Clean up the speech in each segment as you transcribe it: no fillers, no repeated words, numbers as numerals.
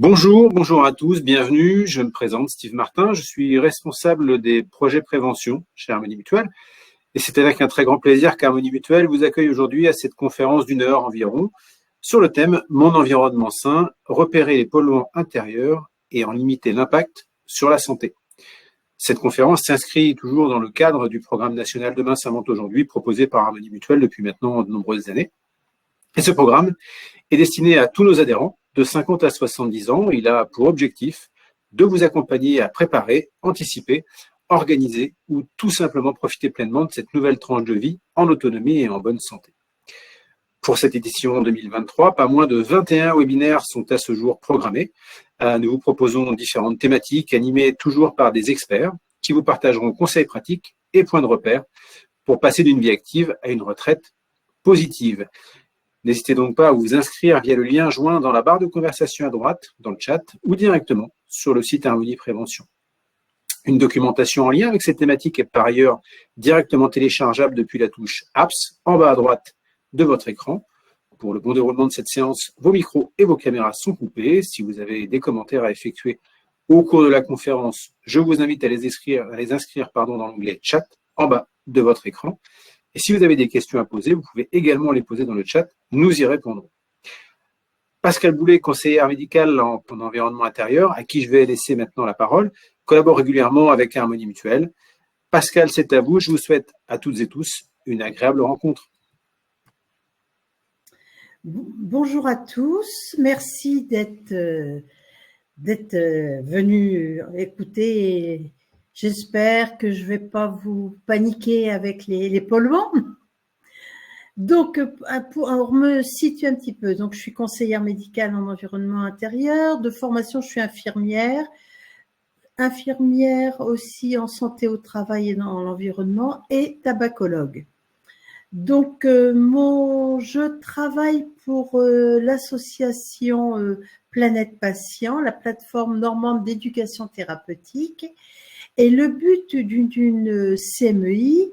Bonjour à tous, bienvenue. Je me présente, Steve Martin. Je suis responsable des projets prévention chez Harmonie Mutuelle. Et c'est avec un très grand plaisir qu'Harmonie Mutuelle vous accueille aujourd'hui à cette conférence d'une heure environ sur le thème Mon environnement sain, repérer les polluants intérieurs et en limiter l'impact sur la santé. Cette conférence s'inscrit toujours dans le cadre du programme national Demain s'invente aujourd'hui proposé par Harmonie Mutuelle depuis maintenant de nombreuses années. Et ce programme est destiné à tous nos adhérents de 50 à 70 ans. Il a pour objectif de vous accompagner à préparer, anticiper, organiser ou tout simplement profiter pleinement de cette nouvelle tranche de vie en autonomie et en bonne santé. Pour cette édition 2023, pas moins de 21 webinaires sont à ce jour programmés. Nous vous proposons différentes thématiques animées toujours par des experts qui vous partageront conseils pratiques et points de repère pour passer d'une vie active à une retraite positive. N'hésitez donc pas à vous inscrire via le lien joint dans la barre de conversation à droite, dans le chat, ou directement sur le site Harmonie Prévention. Une documentation en lien avec cette thématique est par ailleurs directement téléchargeable depuis la touche Apps en bas à droite de votre écran. Pour le bon déroulement de cette séance, vos micros et vos caméras sont coupés. Si vous avez des commentaires à effectuer au cours de la conférence, je vous invite à les inscrire dans l'onglet Chat en bas de votre écran. Et si vous avez des questions à poser, vous pouvez également les poser dans le chat, nous y répondrons. Pascal Boulet, conseillère médicale en environnement intérieur, à qui je vais laisser maintenant la parole, collabore régulièrement avec Harmonie Mutuelle. Pascal, c'est à vous. Je vous souhaite à toutes et tous une agréable rencontre. Bonjour à tous. Merci d'être venus écouter. J'espère que je ne vais pas vous paniquer avec les polluants. Donc, pour me situer un petit peu, donc je suis conseillère médicale en environnement intérieur. De formation, je suis infirmière aussi en santé au travail et dans l'environnement et tabacologue. Donc, je travaille pour l'association Planète Patient, la plateforme normande d'éducation thérapeutique. Et le but d'une CMEI,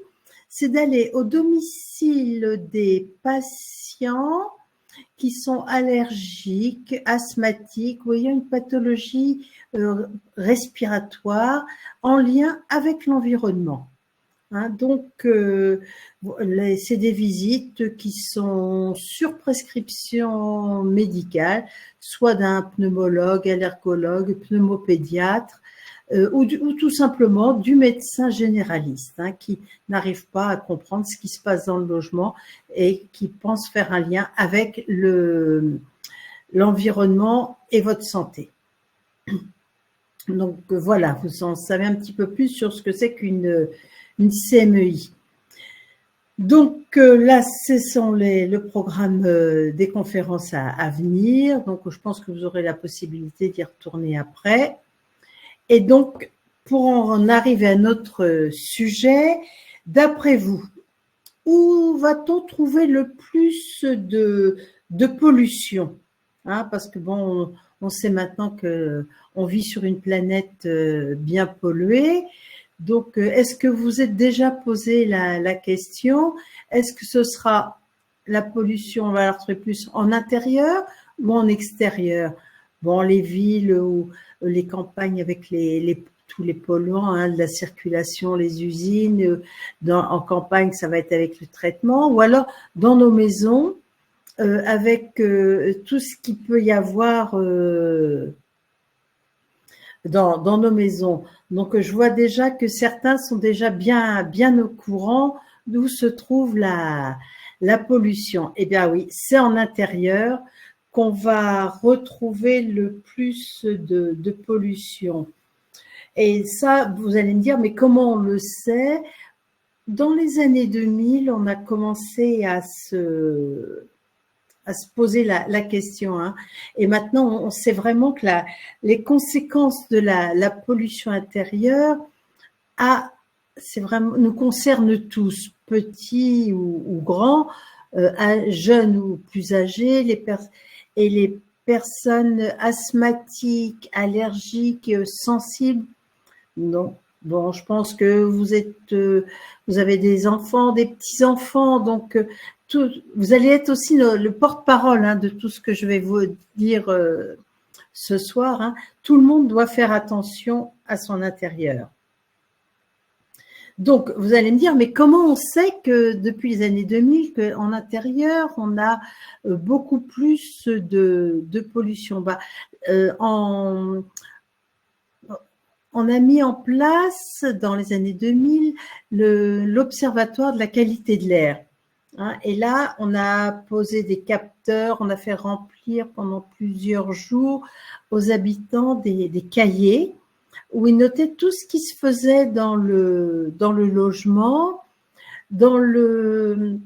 c'est d'aller au domicile des patients qui sont allergiques, asthmatiques ou ayant une pathologie respiratoire en lien avec l'environnement. Donc, c'est des visites qui sont sur prescription médicale, soit d'un pneumologue, allergologue, pneumopédiatre, ou tout simplement du médecin généraliste qui n'arrive pas à comprendre ce qui se passe dans le logement et qui pense faire un lien avec l'environnement et votre santé. Donc voilà, vous en savez un petit peu plus sur ce que c'est qu'une CMEI. Donc là, ce sont le programme des conférences à venir. Donc je pense que vous aurez la possibilité d'y retourner après. Et donc, pour en arriver à notre sujet, d'après vous, où va-t-on trouver le plus de pollution parce que bon, on sait maintenant qu'on vit sur une planète bien polluée. Donc, est-ce que vous êtes déjà posé la question, est-ce que ce sera la pollution, on va la retrouver plus en intérieur ou en extérieur? Bon, les villes ou les campagnes avec tous les polluants, de la circulation, les usines. En campagne, ça va être avec le traitement. Ou alors, dans nos maisons, avec tout ce qu'il peut y avoir dans nos maisons. Donc, je vois déjà que certains sont déjà bien au courant d'où se trouve la pollution. Eh bien oui, c'est en intérieur qu'on va retrouver le plus de pollution. Et ça, vous allez me dire, mais comment on le sait? Dans les années 2000, on a commencé à se poser la question. Et maintenant, on sait vraiment que les conséquences de la pollution intérieure nous concernent tous, petits ou grands, jeunes ou plus âgés, et les personnes asthmatiques, allergiques, sensibles. Non. Bon, je pense que vous avez des enfants, des petits-enfants, donc vous allez être aussi le porte-parole de tout ce que je vais vous dire ce soir, hein, tout le monde doit faire attention à son intérieur. Donc, vous allez me dire, mais comment on sait que depuis les années 2000, qu'en intérieur, on a beaucoup plus de pollution? On a mis en place, dans les années 2000, l'Observatoire de la qualité de l'air. Hein, et là, on a posé des capteurs, on a fait remplir pendant plusieurs jours aux habitants des cahiers où ils notaient tout ce qui se faisait dans le logement, ce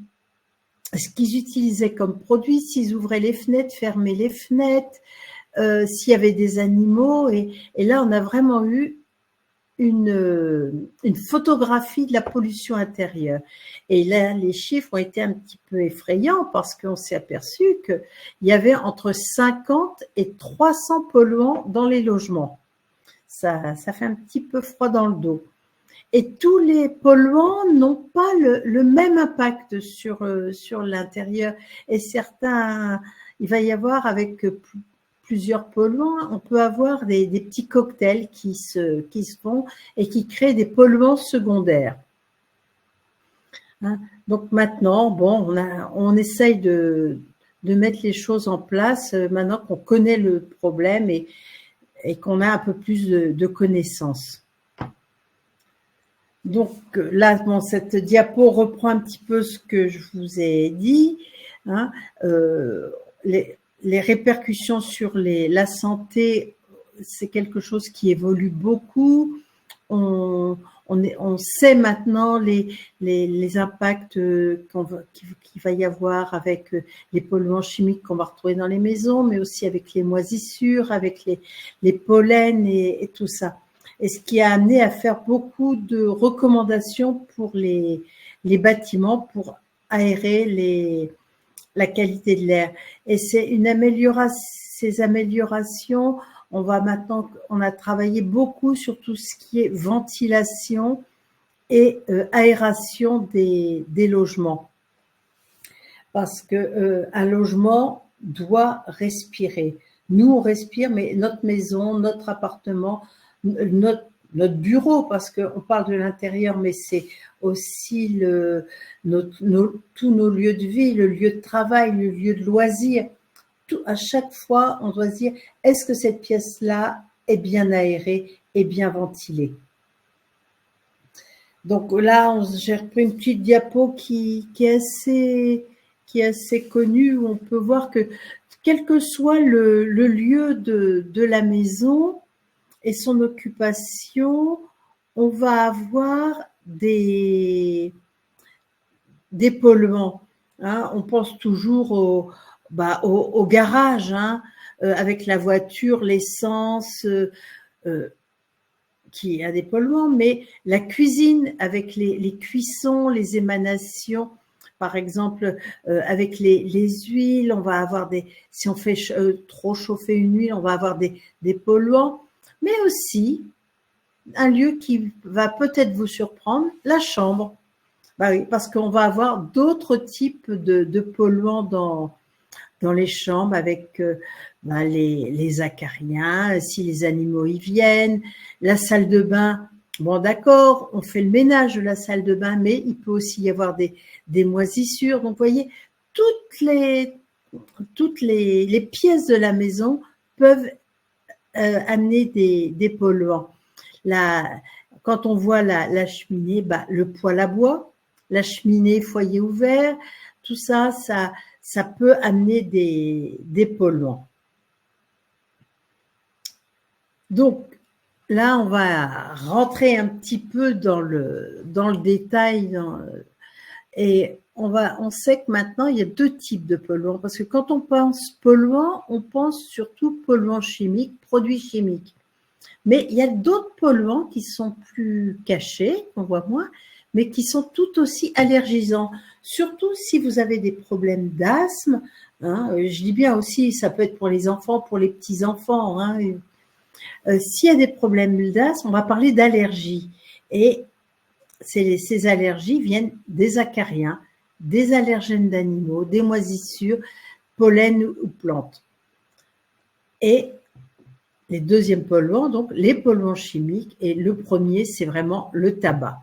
qu'ils utilisaient comme produit, s'ils ouvraient les fenêtres, fermaient les fenêtres, s'il y avait des animaux. Et là, on a vraiment eu une photographie de la pollution intérieure. Et là, les chiffres ont été un petit peu effrayants parce qu'on s'est aperçu qu'il y avait entre 50 et 300 polluants dans les logements. Ça fait un petit peu froid dans le dos. Et tous les polluants n'ont pas le même impact sur l'intérieur. Et certains, il va y avoir avec plusieurs polluants, on peut avoir des petits cocktails qui se font et qui créent des polluants secondaires. Hein? Donc maintenant, bon, on essaye de mettre les choses en place maintenant qu'on connaît le problème et qu'on a un peu plus de connaissances. Donc là, bon, cette diapo reprend un petit peu ce que je vous ai dit. Hein, les répercussions sur la santé, c'est quelque chose qui évolue beaucoup. On sait maintenant les impacts qu'il va y avoir avec les polluants chimiques qu'on va retrouver dans les maisons, mais aussi avec les moisissures, avec les pollens et tout ça. Et ce qui a amené à faire beaucoup de recommandations pour les bâtiments pour aérer la qualité de l'air. Et c'est ces améliorations, on a travaillé beaucoup sur tout ce qui est ventilation et aération des logements. Parce que un logement doit respirer. Nous, on respire, mais notre maison, notre appartement, notre bureau, parce qu'on parle de l'intérieur, mais c'est aussi tous nos lieux de vie, le lieu de travail, le lieu de loisir. À chaque fois, on doit se dire, est-ce que cette pièce-là est bien aérée et bien ventilée? Donc là, j'ai repris une petite diapo qui est assez connue, où on peut voir que quel que soit le lieu de la maison et son occupation, on va avoir des polluants. Hein. On pense toujours au garage, hein, avec la voiture, l'essence, qui a des polluants, mais la cuisine avec les cuissons, les émanations, par exemple, avec les huiles, on va avoir si on fait trop chauffer une huile, on va avoir des polluants, mais aussi un lieu qui va peut-être vous surprendre, la chambre. Bah oui, parce qu'on va avoir d'autres types de polluants dans les chambres avec les acariens, si les animaux y viennent, la salle de bain. Bon, d'accord, on fait le ménage de la salle de bain, mais il peut aussi y avoir des moisissures. Donc, vous voyez, toutes les pièces de la maison peuvent amener des polluants. Quand on voit la cheminée, le poêle à bois, la cheminée foyer ouvert, tout ça peut amener des polluants. Donc, là, on va rentrer un petit peu dans le détail et on sait que maintenant, il y a deux types de polluants parce que quand on pense polluants, on pense surtout polluants chimiques, produits chimiques. Mais il y a d'autres polluants qui sont plus cachés, qu'on voit moins, mais qui sont tout aussi allergisants. Surtout si vous avez des problèmes d'asthme. Hein, je dis bien aussi, ça peut être pour les enfants, pour les petits-enfants. Hein, s'il y a des problèmes d'asthme, on va parler d'allergies. Et ces allergies viennent des acariens, des allergènes d'animaux, des moisissures, pollen ou plantes. Et les deuxièmes polluants, donc les polluants chimiques, et le premier, c'est vraiment le tabac.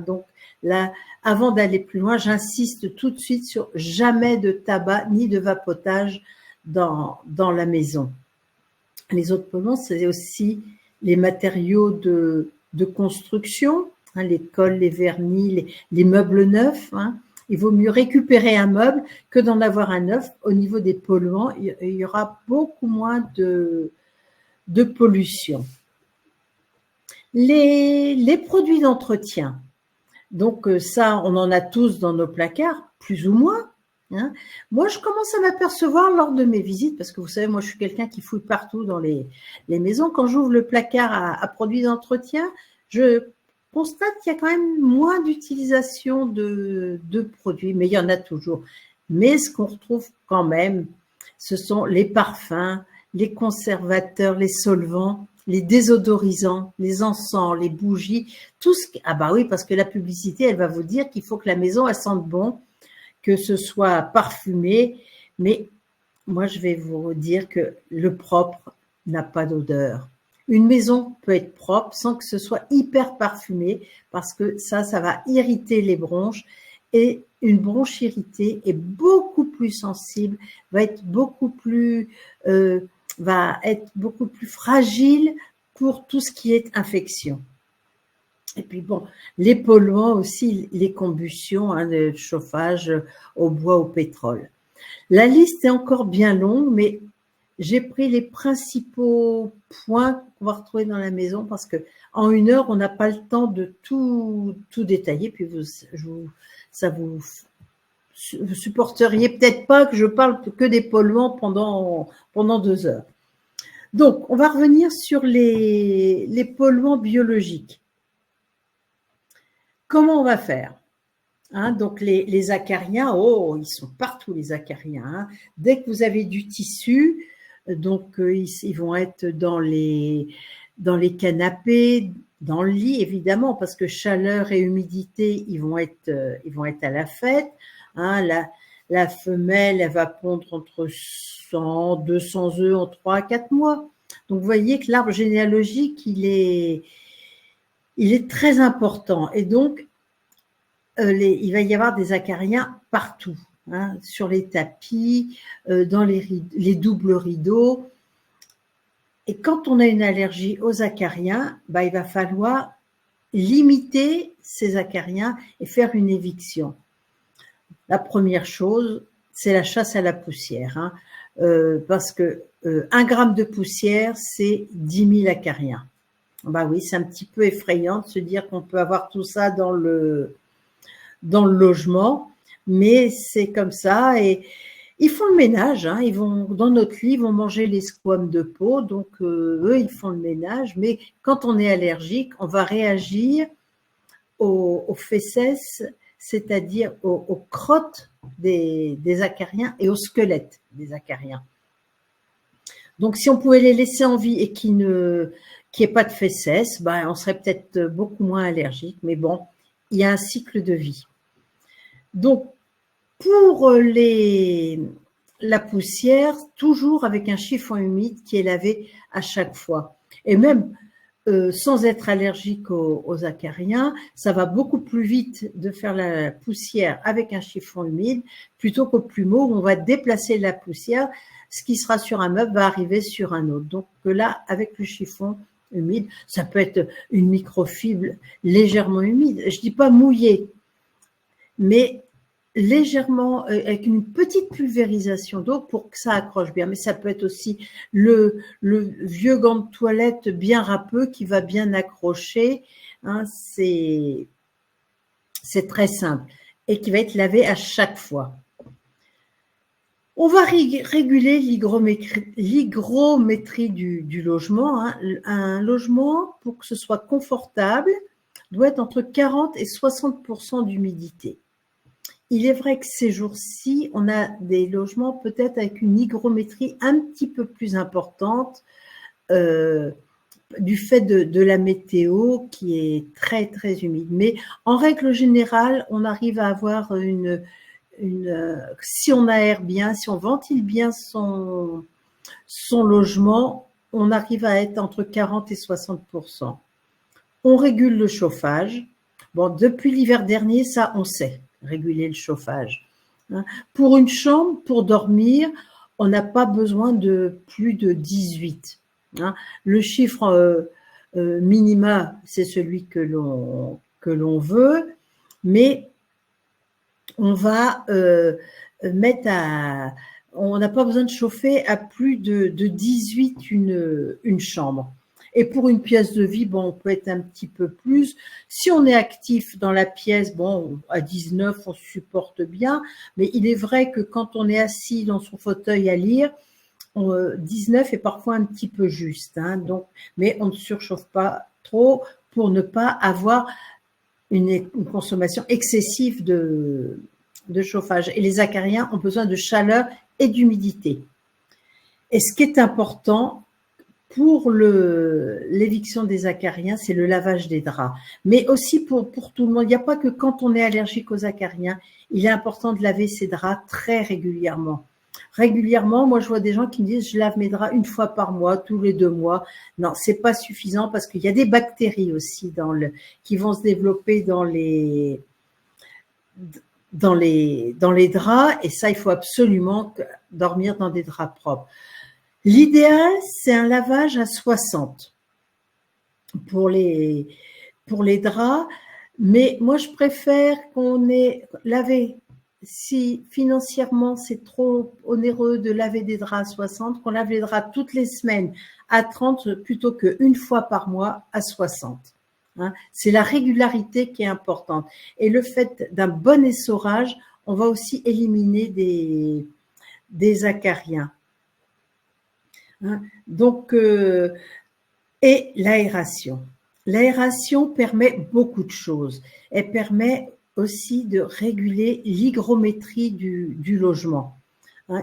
Donc là, avant d'aller plus loin, j'insiste tout de suite sur jamais de tabac ni de vapotage dans la maison. Les autres polluants, c'est aussi les matériaux de construction, les cols, les vernis, les meubles neufs. Il vaut mieux récupérer un meuble que d'en avoir un neuf. Au niveau des polluants, il y aura beaucoup moins de pollution. Les produits d'entretien. Donc ça, on en a tous dans nos placards, plus ou moins. Moi, je commence à m'apercevoir lors de mes visites, parce que vous savez, moi, je suis quelqu'un qui fouille partout dans les maisons. Quand j'ouvre le placard à produits d'entretien, je constate qu'il y a quand même moins d'utilisation de produits, mais il y en a toujours. Mais ce qu'on retrouve quand même, ce sont les parfums, les conservateurs, les solvants, les désodorisants, les encens, les bougies, tout ce qui… Ah bah oui, parce que la publicité, elle va vous dire qu'il faut que la maison, elle sente bon, que ce soit parfumé, mais moi, je vais vous dire que le propre n'a pas d'odeur. Une maison peut être propre sans que ce soit hyper parfumé, parce que ça va irriter les bronches, et une bronche irritée est beaucoup plus sensible, va être beaucoup plus fragile pour tout ce qui est infection. Et puis bon, les polluants aussi, les combustions, le chauffage au bois, au pétrole. La liste est encore bien longue, mais j'ai pris les principaux points qu'on va retrouver dans la maison, parce que en 1 heure, on n'a pas le temps de tout détailler. Puis vous supporteriez peut-être pas que je parle que des polluants pendant 2 heures. Donc, on va revenir sur les polluants biologiques. Comment on va faire ? Donc, les acariens, ils sont partout, les acariens. Dès que vous avez du tissu, donc ils vont être dans les canapés, dans le lit, évidemment, parce que chaleur et humidité, ils vont être à la fête. La femelle, elle va pondre entre 100, 200 œufs en 3 à 4 mois. Donc, vous voyez que l'arbre généalogique, il est très important. Et donc, il va y avoir des acariens partout, sur les tapis, dans les doubles rideaux. Et quand on a une allergie aux acariens, il va falloir limiter ces acariens et faire une éviction. La première chose, c'est la chasse à la poussière, parce que 1 gramme de poussière, c'est 10 000 acariens. Oui, c'est un petit peu effrayant de se dire qu'on peut avoir tout ça dans le logement, mais c'est comme ça. Et ils font le ménage, ils vont dans notre lit, ils vont manger les squames de peau, donc eux, ils font le ménage. Mais quand on est allergique, on va réagir aux fesses, c'est-à-dire aux crottes des acariens et au squelette des acariens. Donc, si on pouvait les laisser en vie et qu'il n'y ait pas de fesses, on serait peut-être beaucoup moins allergique. Mais bon, il y a un cycle de vie. Donc, pour la poussière, toujours avec un chiffon humide qui est lavé à chaque fois. Et même sans être allergique aux acariens, ça va beaucoup plus vite de faire la poussière avec un chiffon humide plutôt qu'au plumeau où on va déplacer la poussière. Ce qui sera sur un meuble va arriver sur un autre. Donc là, avec le chiffon humide, ça peut être une microfibre légèrement humide. Je dis pas mouillée, mais légèrement, avec une petite pulvérisation d'eau pour que ça accroche bien. Mais ça peut être aussi le vieux gant de toilette bien râpeux qui va bien accrocher. C'est très simple et qui va être lavé à chaque fois. On va réguler l'hygrométrie du logement. Un logement, pour que ce soit confortable, doit être entre 40 et 60% d'humidité. Il est vrai que ces jours-ci, on a des logements peut-être avec une hygrométrie un petit peu plus importante du fait de la météo qui est très, très humide. Mais en règle générale, on arrive à avoir si on aère bien, si on ventile bien son logement, on arrive à être entre 40 et 60%. On régule le chauffage. Bon, depuis l'hiver dernier, ça, on sait réguler le chauffage. Pour une chambre, pour dormir, on n'a pas besoin de plus de 18. Le chiffre minima, c'est celui que l'on veut, mais on va mettre à... On n'a pas besoin de chauffer à plus de 18 une chambre. Et pour une pièce de vie, bon, on peut être un petit peu plus. Si on est actif dans la pièce, bon, à 19, on supporte bien. Mais il est vrai que quand on est assis dans son fauteuil à lire, 19 est parfois un petit peu juste. Donc, mais on ne surchauffe pas trop pour ne pas avoir une consommation excessive de chauffage. Et les acariens ont besoin de chaleur et d'humidité. Et ce qui est important pour l'éviction des acariens, c'est le lavage des draps. Mais aussi pour tout le monde. Il n'y a pas que quand on est allergique aux acariens, il est important de laver ses draps très régulièrement. Régulièrement, moi je vois des gens qui me disent je lave mes draps une fois par mois, tous les 2 mois. Non, c'est pas suffisant parce qu'il y a des bactéries aussi qui vont se développer dans les draps, et ça, il faut absolument dormir dans des draps propres. L'idéal, c'est un lavage à 60 pour les draps, mais moi, je préfère qu'on ait lavé. Si financièrement, c'est trop onéreux de laver des draps à 60, qu'on lave les draps toutes les semaines à 30 plutôt qu'une fois par mois à 60. C'est la régularité qui est importante. Et le fait d'un bon essorage, on va aussi éliminer des acariens. Donc, et l'aération. L'aération permet beaucoup de choses. Elle permet aussi de réguler l'hygrométrie du logement.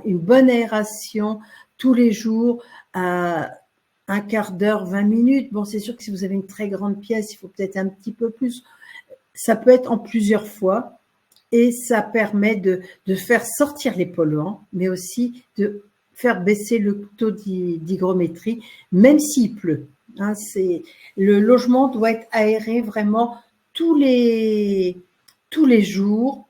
Une bonne aération tous les jours à un quart d'heure, 20 minutes. Bon, c'est sûr que si vous avez une très grande pièce, il faut peut-être un petit peu plus. Ça peut être en plusieurs fois et ça permet de faire sortir les polluants, mais aussi de faire baisser le taux d'hygrométrie, même s'il pleut. Le logement doit être aéré vraiment tous les jours,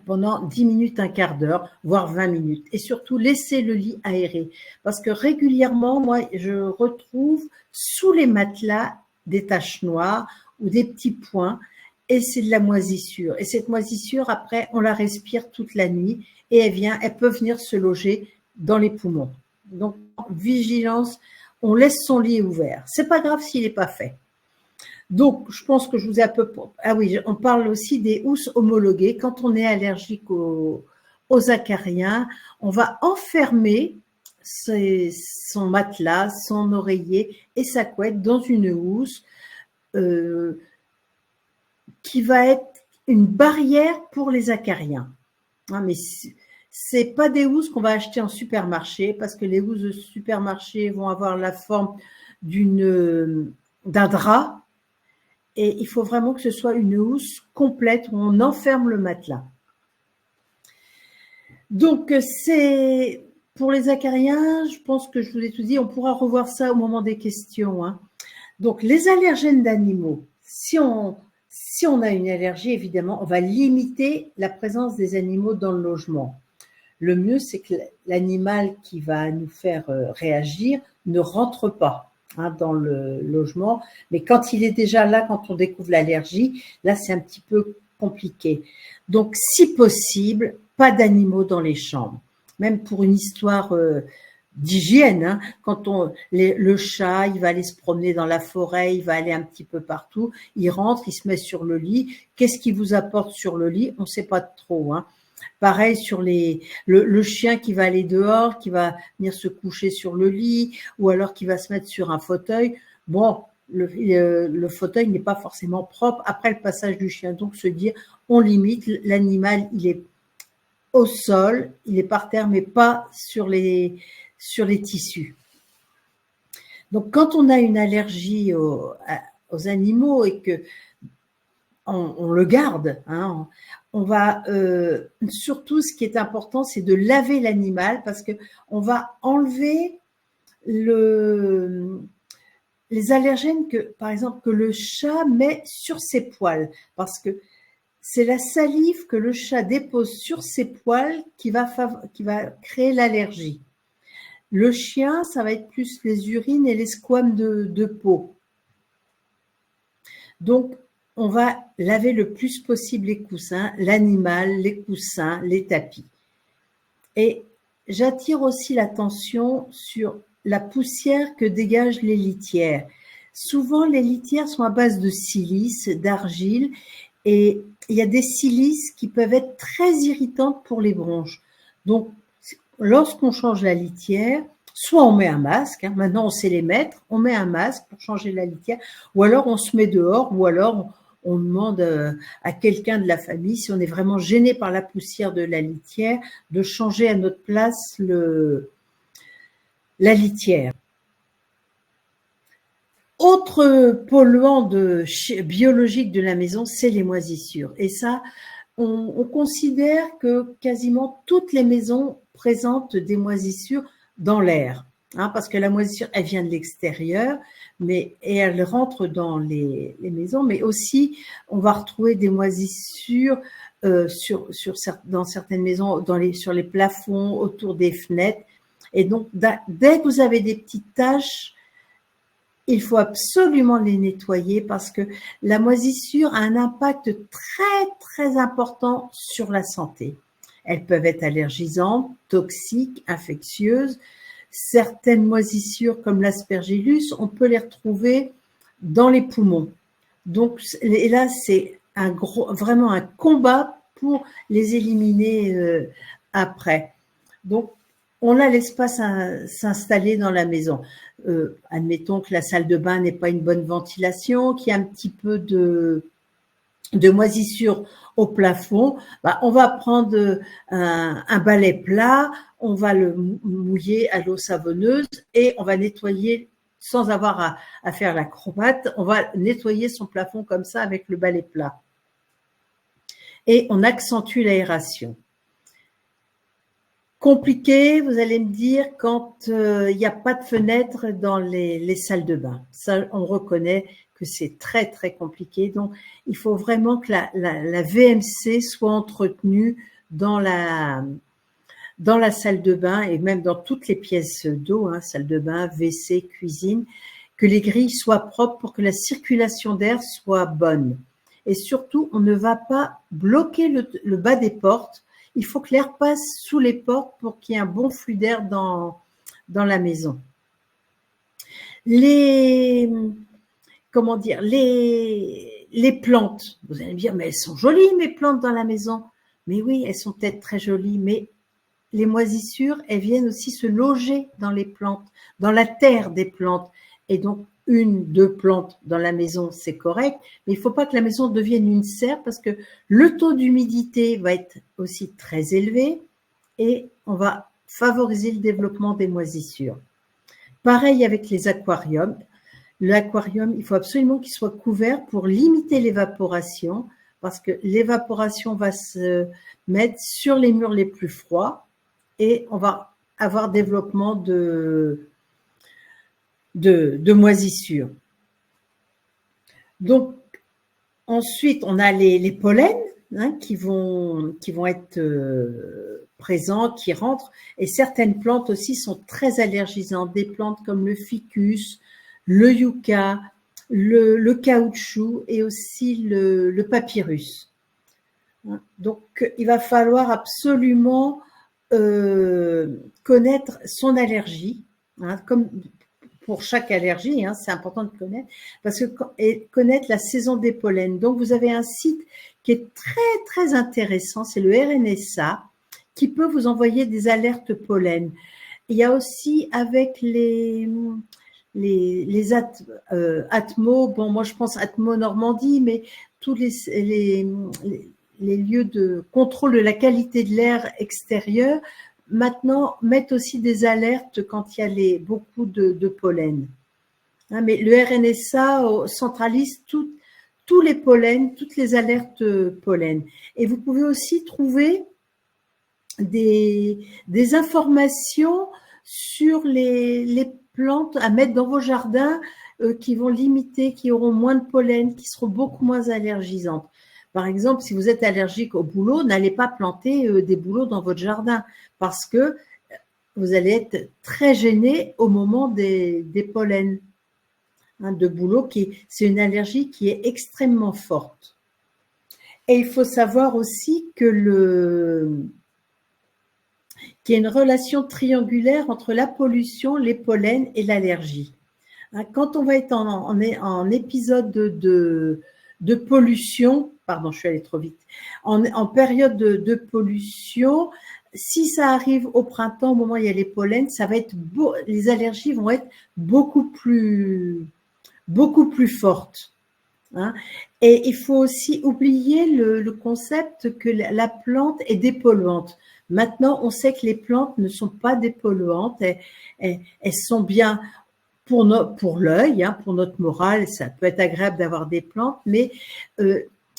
pendant 10 minutes, un quart d'heure, voire 20 minutes. Et surtout, laissez le lit aéré. Parce que régulièrement, moi, je retrouve sous les matelas des taches noires ou des petits points, et c'est de la moisissure. Et cette moisissure, après, on la respire toute la nuit, et elle peut venir se loger dans les poumons. Donc, vigilance, on laisse son lit ouvert. C'est pas grave s'il n'est pas fait. Donc, je pense que je vous ai un peu... Ah oui, on parle aussi des housses homologuées. Quand on est allergique aux acariens, on va enfermer son matelas, son oreiller et sa couette dans une housse qui va être une barrière pour les acariens. Mais c'est pas des housses qu'on va acheter en supermarché parce que les housses de supermarché vont avoir la forme d'un drap. Et il faut vraiment que ce soit une housse complète où on enferme le matelas. Donc, c'est pour les acariens, je pense que je vous ai tout dit. On pourra revoir ça au moment des questions. Donc, les allergènes d'animaux. Si on a une allergie, évidemment, on va limiter la présence des animaux dans le logement. Le mieux, c'est que l'animal qui va nous faire réagir ne rentre pas dans le logement, mais quand il est déjà là, quand on découvre l'allergie, là c'est un petit peu compliqué. Donc si possible, pas d'animaux dans les chambres, même pour une histoire d'hygiène. Quand le chat, il va aller se promener dans la forêt, il va aller un petit peu partout, il rentre, il se met sur le lit. Qu'est-ce qu'il vous apporte sur le lit? On ne sait pas trop. Pareil sur le chien qui va aller dehors, qui va venir se coucher sur le lit ou alors qui va se mettre sur un fauteuil. Bon, le fauteuil n'est pas forcément propre après le passage du chien. Donc, se dire, on limite, l'animal, il est au sol, il est par terre, mais pas sur les tissus. Donc, quand on a une allergie aux animaux et que on le garde, on va surtout, ce qui est important, c'est de laver l'animal parce que on va enlever les allergènes par exemple, que le chat met sur ses poils, parce que c'est la salive que le chat dépose sur ses poils qui va créer l'allergie. Le chien, ça va être plus les urines et les squames de peau. Donc, on va laver le plus possible les coussins, l'animal, les coussins, les tapis. Et j'attire aussi l'attention sur la poussière que dégagent les litières. Souvent, les litières sont à base de silice, d'argile, et il y a des silices qui peuvent être très irritantes pour les bronches. Donc, lorsqu'on change la litière, soit on met un masque, maintenant on sait les mettre, on met un masque pour changer la litière, ou alors on se met dehors, ou alors on demande à quelqu'un de la famille, si on est vraiment gêné par la poussière de la litière, de changer à notre place la litière. Autre polluant biologique de la maison, c'est les moisissures. Et ça, on considère que quasiment toutes les maisons présentent des moisissures dans l'air, parce que la moisissure, elle vient de l'extérieur, et elle rentre dans les maisons, mais aussi, on va retrouver des moisissures dans certaines maisons, sur les plafonds, autour des fenêtres. Et donc, dès que vous avez des petites taches, il faut absolument les nettoyer parce que la moisissure a un impact très, très important sur la santé. Elles peuvent être allergisantes, toxiques, infectieuses. Certaines moisissures, comme l'aspergillus, on peut les retrouver dans les poumons. Donc, et là, c'est vraiment un combat pour les éliminer après. Donc, on la laisse pas s'installer dans la maison. Admettons que la salle de bain n'ait pas une bonne ventilation, qu'il y a un petit peu de moisissure au plafond. On va prendre un balai plat, on va le mouiller à l'eau savonneuse et on va nettoyer sans avoir à faire l'acrobate. On va nettoyer son plafond comme ça avec le balai plat. Et on accentue l'aération. Compliqué, vous allez me dire, quand il n'y a pas de fenêtre dans les salles de bain. Ça, on reconnaît que c'est très, très compliqué. Donc, il faut vraiment que la VMC soit entretenue dans la salle de bain et même dans toutes les pièces d'eau, salle de bain, WC, cuisine, que les grilles soient propres pour que la circulation d'air soit bonne. Et surtout, on ne va pas bloquer le bas des portes. Il faut que l'air passe sous les portes pour qu'il y ait un bon flux d'air dans la maison. Les plantes, vous allez me dire, mais elles sont jolies mes plantes dans la maison. Mais oui, elles sont peut-être très jolies, mais les moisissures, elles viennent aussi se loger dans les plantes, dans la terre des plantes. Et donc, 1-2 plantes dans la maison, c'est correct, mais il ne faut pas que la maison devienne une serre parce que le taux d'humidité va être aussi très élevé et on va favoriser le développement des moisissures. Pareil avec les aquariums. L'aquarium, il faut absolument qu'il soit couvert pour limiter l'évaporation parce que l'évaporation va se mettre sur les murs les plus froids et on va avoir développement de moisissures. Donc, ensuite, on a les pollens qui vont être présents, qui rentrent. Et certaines plantes aussi sont très allergisantes. Des plantes comme le ficus, le yucca, le caoutchouc et aussi le papyrus. Donc, il va falloir absolument connaître son allergie, comme pour chaque allergie, c'est important de connaître, et connaître la saison des pollens. Donc, vous avez un site qui est très, très intéressant, c'est le RNSA, qui peut vous envoyer des alertes pollen. Il y a aussi avec les Atmo, bon, moi je pense Atmo Normandie, mais tous les lieux de contrôle de la qualité de l'air extérieur maintenant mettent aussi des alertes quand il y a beaucoup de pollen. Mais le RNSA centralise tous les pollens, toutes les alertes pollen. Et vous pouvez aussi trouver des informations sur les plantes à mettre dans vos jardins qui vont limiter, qui auront moins de pollen, qui seront beaucoup moins allergisantes. Par exemple, si vous êtes allergique au bouleau, n'allez pas planter des bouleaux dans votre jardin parce que vous allez être très gêné au moment des pollens de bouleau. C'est une allergie qui est extrêmement forte. Et il faut savoir aussi qu'il y a une relation triangulaire entre la pollution, les pollens et l'allergie. Quand on va être en épisode de pollution, pardon, je suis allée trop vite, en période de pollution, si ça arrive au printemps, au moment où il y a les pollens, les allergies vont être beaucoup plus fortes. Et il faut aussi oublier le concept que la plante est dépolluante. Maintenant, on sait que les plantes ne sont pas dépolluantes, elles sont bien pour l'œil, pour notre morale, ça peut être agréable d'avoir des plantes, mais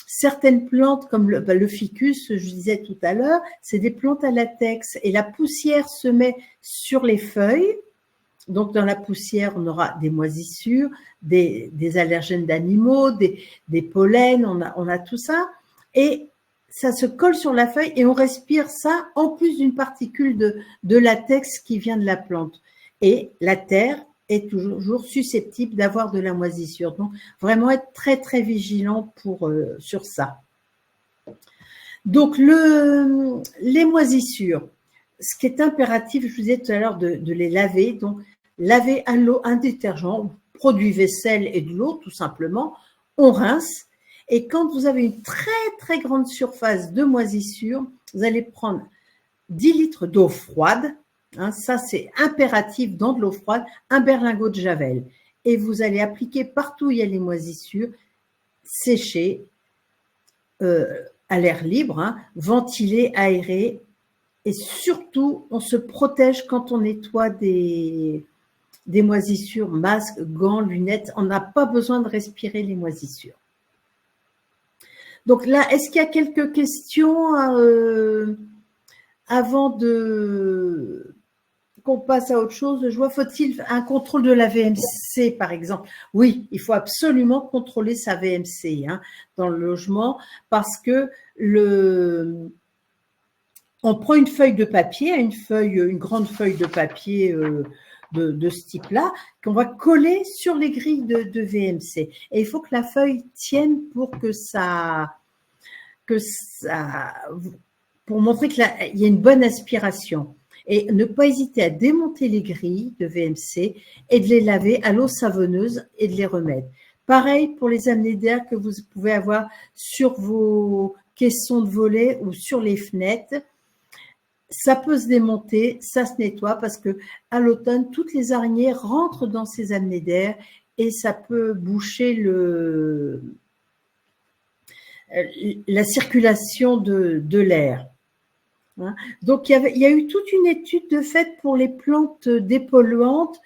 certaines plantes comme le ficus, je disais tout à l'heure, c'est des plantes à latex et la poussière se met sur les feuilles. Donc, dans la poussière, on aura des moisissures, des allergènes d'animaux, des pollens, on a tout ça. Et ça se colle sur la feuille et on respire ça en plus d'une particule de latex qui vient de la plante. Et la terre est toujours susceptible d'avoir de la moisissure. Donc, vraiment être très, très vigilant sur ça. Donc, les moisissures, ce qui est impératif, je vous disais tout à l'heure, de les laver. Donc, laver à l'eau, un détergent, produit vaisselle et de l'eau, tout simplement. On rince. Et quand vous avez une très, très grande surface de moisissure, vous allez prendre 10 litres d'eau froide. Ça, c'est impératif dans de l'eau froide, un berlingot de javel. Et vous allez appliquer partout où il y a les moisissures, sécher à l'air libre, ventiler, aérer. Et surtout, on se protège quand on nettoie des moisissures, masques, gants, lunettes. On n'a pas besoin de respirer les moisissures. Donc là, est-ce qu'il y a quelques questions avant qu'on passe à autre chose? Je vois, faut-il un contrôle de la VMC, par exemple? Oui, il faut absolument contrôler sa VMC dans le logement parce que on prend une feuille de papier, une grande feuille de papier de ce type-là, qu'on va coller sur les grilles de VMC. Et il faut que la feuille tienne pour pour montrer qu'il y a une bonne aspiration. Et ne pas hésiter à démonter les grilles de VMC et de les laver à l'eau savonneuse et de les remettre. Pareil pour les amenés d'air que vous pouvez avoir sur vos caissons de volets ou sur les fenêtres. Ça peut se démonter, ça se nettoie parce que à l'automne, toutes les araignées rentrent dans ces amenés d'air et ça peut boucher la circulation de l'air. Donc, il y a eu toute une étude de fait pour les plantes dépolluantes.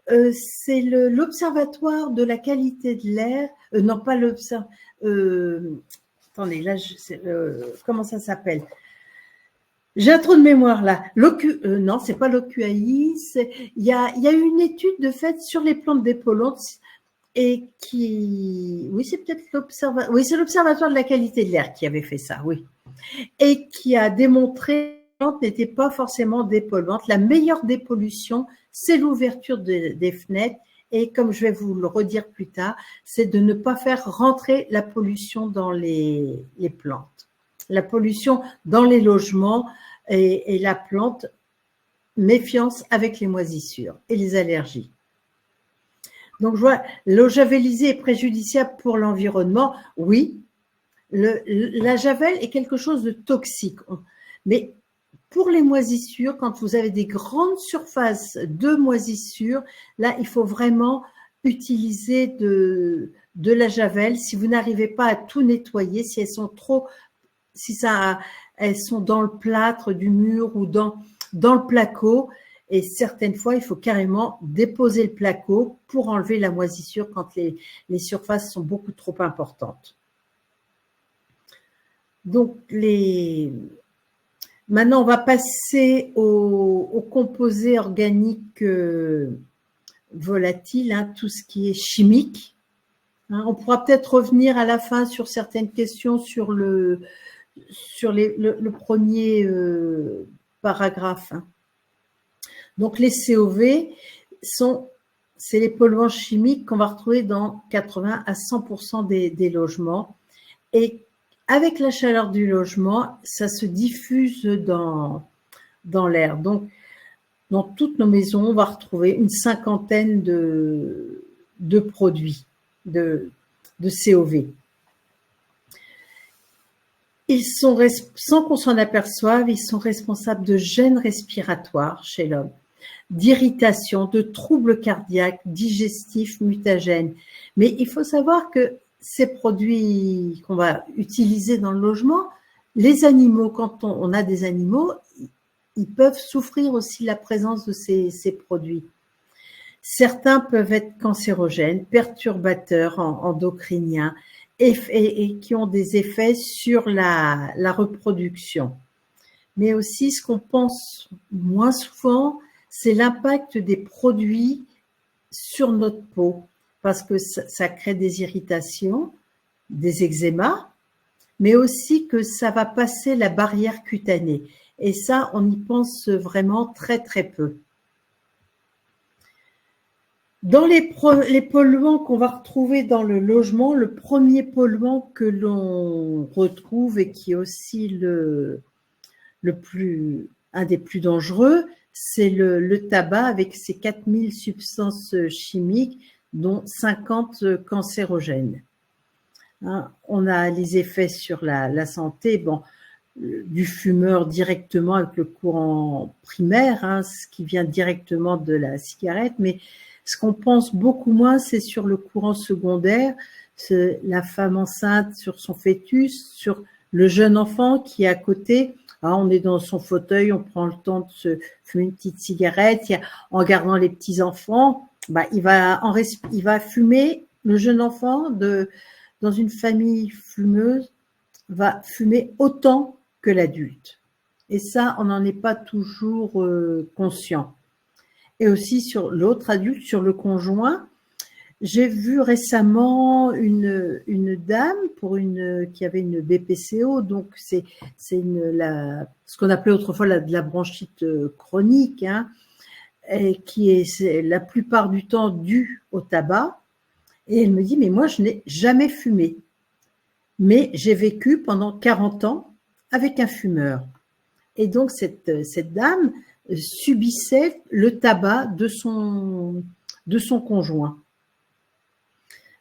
C'est l'Observatoire de la qualité de l'air. Non, pas l'Observatoire. Attendez, là, comment ça s'appelle? J'ai un trou de mémoire là. Non, c'est pas l'OQAI. Il y a eu une étude de fait sur les plantes dépolluantes et oui, c'est peut-être c'est l'Observatoire de la qualité de l'air qui avait fait ça, oui, et qui a démontré que les plantes n'étaient pas forcément dépolluantes. La meilleure dépollution, c'est l'ouverture des fenêtres. Et comme je vais vous le redire plus tard, c'est de ne pas faire rentrer la pollution dans les plantes. La pollution dans les logements et la plante, méfiance avec les moisissures et les allergies. Donc, je vois, l'eau javelisée est préjudiciable pour l'environnement. Oui, la javel est quelque chose de toxique. Mais pour les moisissures, quand vous avez des grandes surfaces de moisissures, là, il faut vraiment utiliser de la javel. Si vous n'arrivez pas à tout nettoyer, si elles sont elles sont dans le plâtre du mur ou dans le placo, et certaines fois, il faut carrément déposer le placo pour enlever la moisissure quand les surfaces sont beaucoup trop importantes. Donc, Maintenant, on va passer aux composés organiques volatiles, hein, tout ce qui est chimique. Hein. On pourra peut-être revenir à la fin sur certaines questions sur le premier paragraphe. Hein. Donc, les COV c'est les polluants chimiques qu'on va retrouver dans 80 à 100% des logements. Et avec la chaleur du logement, ça se diffuse dans l'air. Donc, dans toutes nos maisons, on va retrouver une cinquantaine de produits de COV. Ils sont, sans qu'on s'en aperçoive, ils sont responsables de gènes respiratoires chez l'homme, d'irritation, de troubles cardiaques, digestifs, mutagènes. Mais il faut savoir que ces produits qu'on va utiliser dans le logement, les animaux, quand on a des animaux, ils peuvent souffrir aussi de la présence de ces produits. Certains peuvent être cancérogènes, perturbateurs endocriniens et qui ont des effets sur la reproduction. Mais aussi, ce qu'on pense moins souvent, c'est l'impact des produits sur notre peau, parce que ça crée des irritations, des eczémas, mais aussi que ça va passer la barrière cutanée. Et ça, on y pense vraiment très, très peu. Dans les polluants qu'on va retrouver dans le logement, le premier polluant que l'on retrouve et qui est aussi un des plus dangereux, c'est le tabac avec ses 4000 substances chimiques, dont 50 cancérogènes. Hein, on a les effets sur la santé, du fumeur directement avec le courant primaire, hein, ce qui vient directement de la cigarette, mais ce qu'on pense beaucoup moins, c'est sur le courant secondaire, c'est la femme enceinte sur son fœtus, sur le jeune enfant qui est à côté. Ah, on est dans son fauteuil, on prend le temps de se fumer une petite cigarette. En gardant les petits enfants, il va fumer. Le jeune enfant dans une famille fumeuse va fumer autant que l'adulte. Et ça, on n'en est pas toujours conscient. Et aussi sur l'autre adulte, sur le conjoint. J'ai vu récemment une dame qui avait une BPCO, donc c'est ce qu'on appelait autrefois de la bronchite chronique, hein, et qui est la plupart du temps due au tabac. Et elle me dit, mais moi je n'ai jamais fumé, mais j'ai vécu pendant 40 ans avec un fumeur. Et donc cette dame subissait le tabac de son conjoint.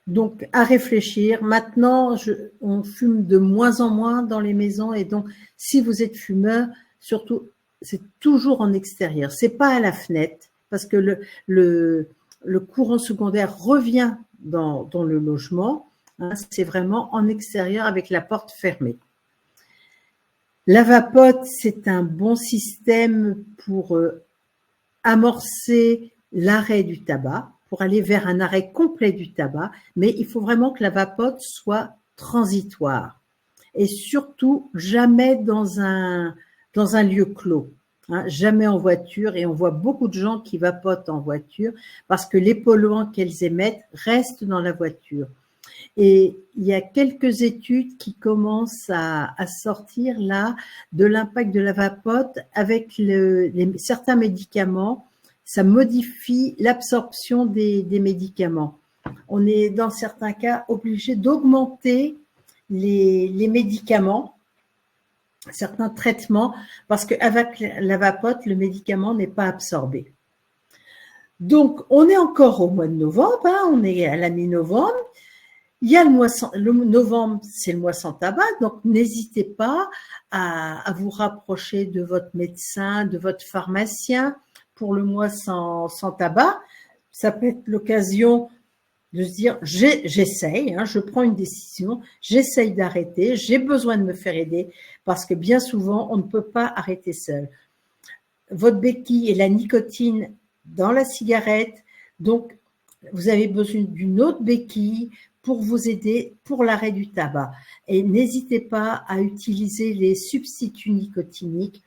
Donc, à réfléchir. Maintenant, on fume de moins en moins dans les maisons. Et donc, si vous êtes fumeur, surtout, c'est toujours en extérieur. C'est pas à la fenêtre, parce que le courant secondaire revient dans le logement. Hein, c'est vraiment en extérieur avec la porte fermée. La vapote, c'est un bon système pour amorcer l'arrêt du tabac, pour aller vers un arrêt complet du tabac, mais il faut vraiment que la vapote soit transitoire et surtout jamais dans un lieu clos, hein, jamais en voiture. Et on voit beaucoup de gens qui vapotent en voiture parce que les polluants qu'elles émettent restent dans la voiture. Et il y a quelques études qui commencent à sortir là de l'impact de la vapote avec certains médicaments. Ça modifie l'absorption des médicaments. On est dans certains cas obligé d'augmenter les médicaments, certains traitements, parce qu'avec la vapote, le médicament n'est pas absorbé. Donc, on est encore au mois de novembre, hein, on est à la mi-novembre. Il y a le novembre, c'est le mois sans tabac, donc n'hésitez pas à vous rapprocher de votre médecin, de votre pharmacien pour le mois sans tabac. Ça peut être l'occasion de se dire, j'essaye, hein, je prends une décision, j'essaye d'arrêter, j'ai besoin de me faire aider parce que bien souvent, on ne peut pas arrêter seul. Votre béquille est la nicotine dans la cigarette, donc vous avez besoin d'une autre béquille pour vous aider pour l'arrêt du tabac. Et n'hésitez pas à utiliser les substituts nicotiniques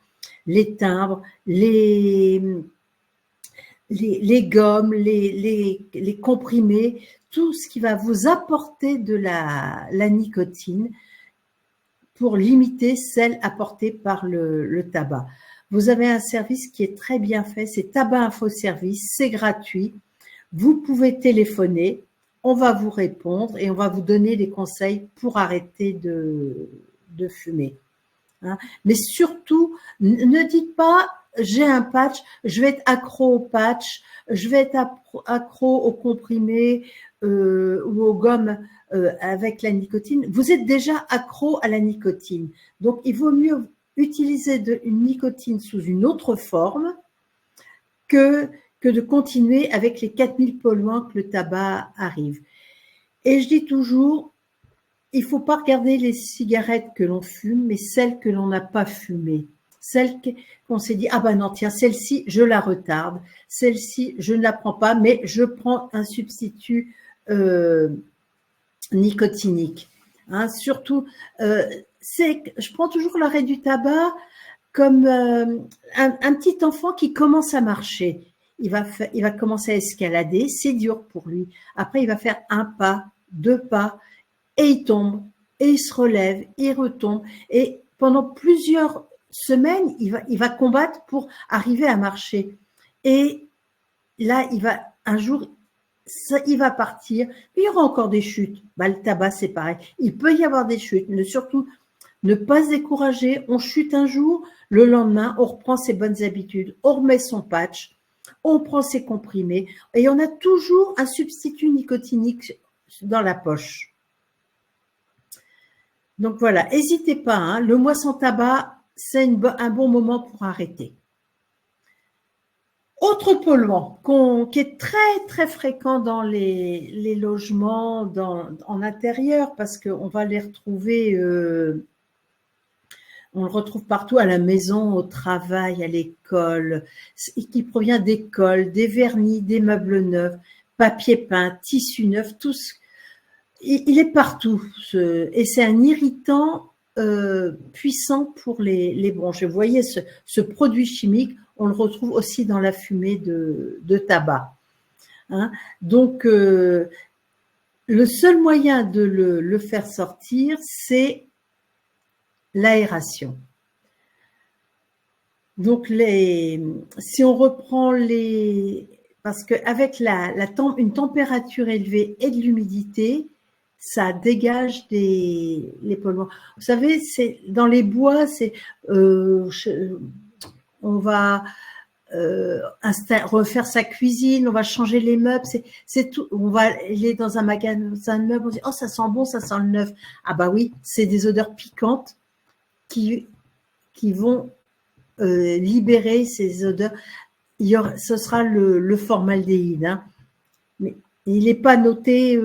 les timbres, les gommes, les comprimés, tout ce qui va vous apporter de la nicotine pour limiter celle apportée par le tabac. Vous avez un service qui est très bien fait, c'est Tabac Info Service, c'est gratuit. Vous pouvez téléphoner, on va vous répondre et on va vous donner des conseils pour arrêter de fumer. Hein. Mais surtout, ne dites pas j'ai un patch, je vais être accro au patch, je vais être accro aux comprimés ou aux gommes avec la nicotine. Vous êtes déjà accro à la nicotine. Donc, il vaut mieux utiliser une nicotine sous une autre forme que de continuer avec les 4000 polluants que le tabac arrive. Et je dis toujours, il ne faut pas regarder les cigarettes que l'on fume, mais celles que l'on n'a pas fumées. Celles qu'on s'est dit, ah ben non, tiens, celle-ci, je la retarde. Celle-ci, je ne la prends pas, mais je prends un substitut nicotinique. Hein, surtout, je prends toujours l'arrêt du tabac comme un petit enfant qui commence à marcher. Il va commencer à escalader, c'est dur pour lui. Après, il va faire un pas, 2 pas, et il tombe, et il se relève, il retombe. Et pendant plusieurs semaines, il va combattre pour arriver à marcher. Et là, un jour, il va partir. Il y aura encore des chutes. Bah, le tabac, c'est pareil. Il peut y avoir des chutes, mais surtout, ne pas se décourager. On chute un jour, le lendemain, on reprend ses bonnes habitudes. On remet son patch, on prend ses comprimés. Et on a toujours un substitut nicotinique dans la poche. Donc voilà, n'hésitez pas, hein, le mois sans tabac, c'est un bon moment pour arrêter. Autre polluant qui est très très fréquent dans les logements en intérieur, parce qu'on va les retrouver, on le retrouve partout, à la maison, au travail, à l'école, qui provient d'écoles, des vernis, des meubles neufs, papier peint, tissu neuf, tout ce il est partout et c'est un irritant puissant pour les bronches. Vous voyez, ce produit chimique, on le retrouve aussi dans la fumée de tabac. Hein. Donc, le seul moyen de le faire sortir, c'est l'aération. Donc, si on reprend parce qu'avec une température élevée et de l'humidité, ça dégage les polluants. Vous savez, dans les bois, on va refaire sa cuisine, on va changer les meubles, c'est tout. On va aller dans un magasin de meubles, on dit oh ça sent bon, ça sent le neuf. Ah bah oui, c'est des odeurs piquantes qui vont libérer ces odeurs. Ce sera le formaldéhyde, hein. Mais il n'est pas noté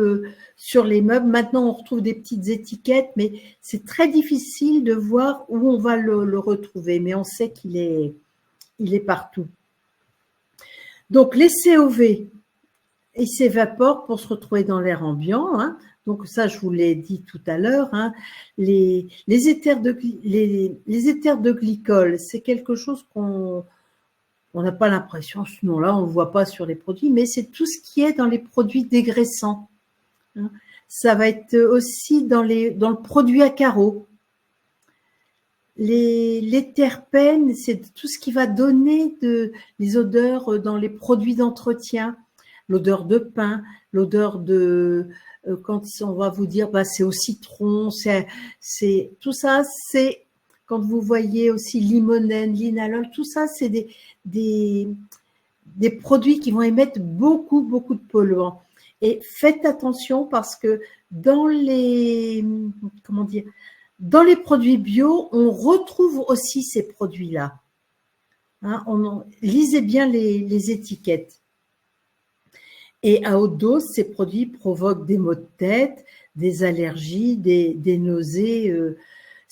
sur les meubles. Maintenant, on retrouve des petites étiquettes, mais c'est très difficile de voir où on va le retrouver. Mais on sait qu'il est partout. Donc, les COV, ils s'évaporent pour se retrouver dans l'air ambiant. Hein. Donc, ça, je vous l'ai dit tout à l'heure. Hein. Les éthers de glycol, c'est quelque chose on n'a pas l'impression, sinon là, on ne le voit pas sur les produits, mais c'est tout ce qui est dans les produits dégraissants. Ça va être aussi dans le produit à carreaux. Les terpènes, c'est tout ce qui va donner les odeurs dans les produits d'entretien. L'odeur de pain, l'odeur de… quand on va vous dire, bah, c'est au citron, tout ça, c'est… Quand vous voyez aussi limonène, linalol, tout ça, c'est des produits qui vont émettre beaucoup, beaucoup de polluants. Et faites attention parce que dans les produits bio, on retrouve aussi ces produits-là. Hein, lisez bien les étiquettes. Et à haute dose, ces produits provoquent des maux de tête, des allergies, des nausées.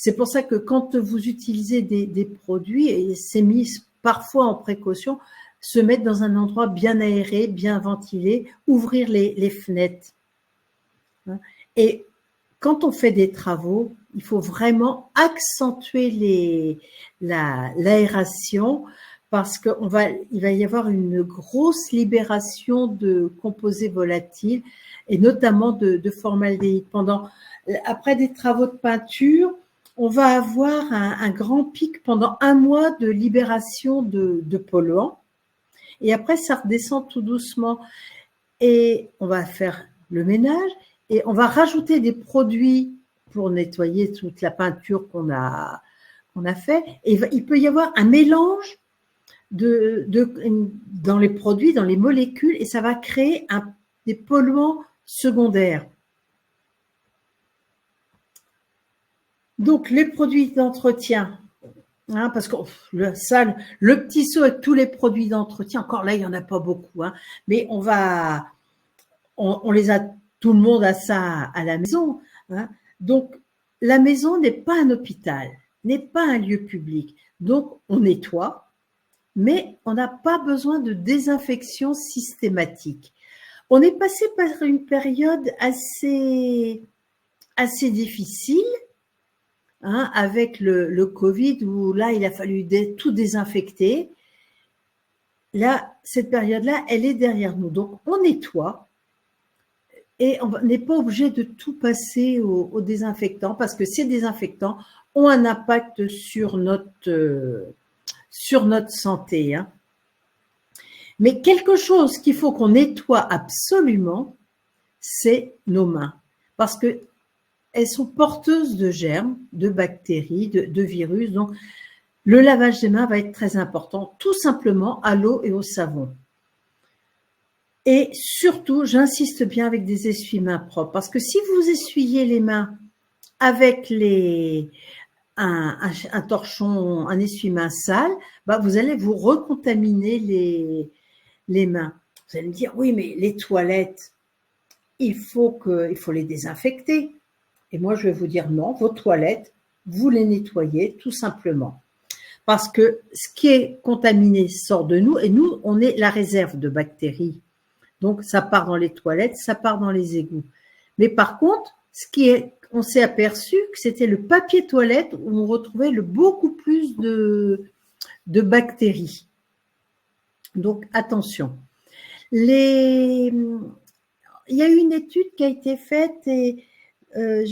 C'est pour ça que quand vous utilisez des produits, et c'est mis parfois en précaution, se mettre dans un endroit bien aéré, bien ventilé, ouvrir les fenêtres. Et quand on fait des travaux, il faut vraiment accentuer l'aération parce qu'il va y avoir une grosse libération de composés volatiles et notamment de formaldéhyde. Après des travaux de peinture, on va avoir un grand pic pendant 1 mois de libération de polluants et après ça redescend tout doucement et on va faire le ménage et on va rajouter des produits pour nettoyer toute la peinture qu'on a fait. Et il peut y avoir un mélange dans les produits, dans les molécules, et ça va créer des polluants secondaires. Donc, les produits d'entretien, parce que le petit seau avec tous les produits d'entretien, encore là, il n'y en a pas beaucoup, mais on les a, tout le monde a ça à la maison. Donc, la maison n'est pas un hôpital, n'est pas un lieu public. Donc, on nettoie, mais on n'a pas besoin de désinfection systématique. On est passé par une période assez difficile, avec le Covid, où là, il a fallu tout désinfecter. Là, cette période-là, elle est derrière nous. Donc, on nettoie et on n'est pas obligé de tout passer au désinfectant parce que ces désinfectants ont un impact sur notre santé. Mais quelque chose qu'il faut qu'on nettoie absolument, c'est nos mains. Parce qu'elles sont porteuses de germes, de bactéries, de virus. Donc, le lavage des mains va être très important, tout simplement à l'eau et au savon. Et surtout, j'insiste bien avec des essuie-mains propres. Parce que si vous essuyez les mains avec un torchon, un essuie-mains sale, vous allez vous recontaminer les mains. Vous allez me dire, oui, mais les toilettes, il faut les désinfecter. Et moi, je vais vous dire non, vos toilettes, vous les nettoyez tout simplement. Parce que ce qui est contaminé sort de nous et nous, on est la réserve de bactéries. Donc, ça part dans les toilettes, ça part dans les égouts. Mais par contre, on s'est aperçu que c'était le papier toilette où on retrouvait beaucoup plus de bactéries. Donc, attention. Il y a eu une étude qui a été faite et vous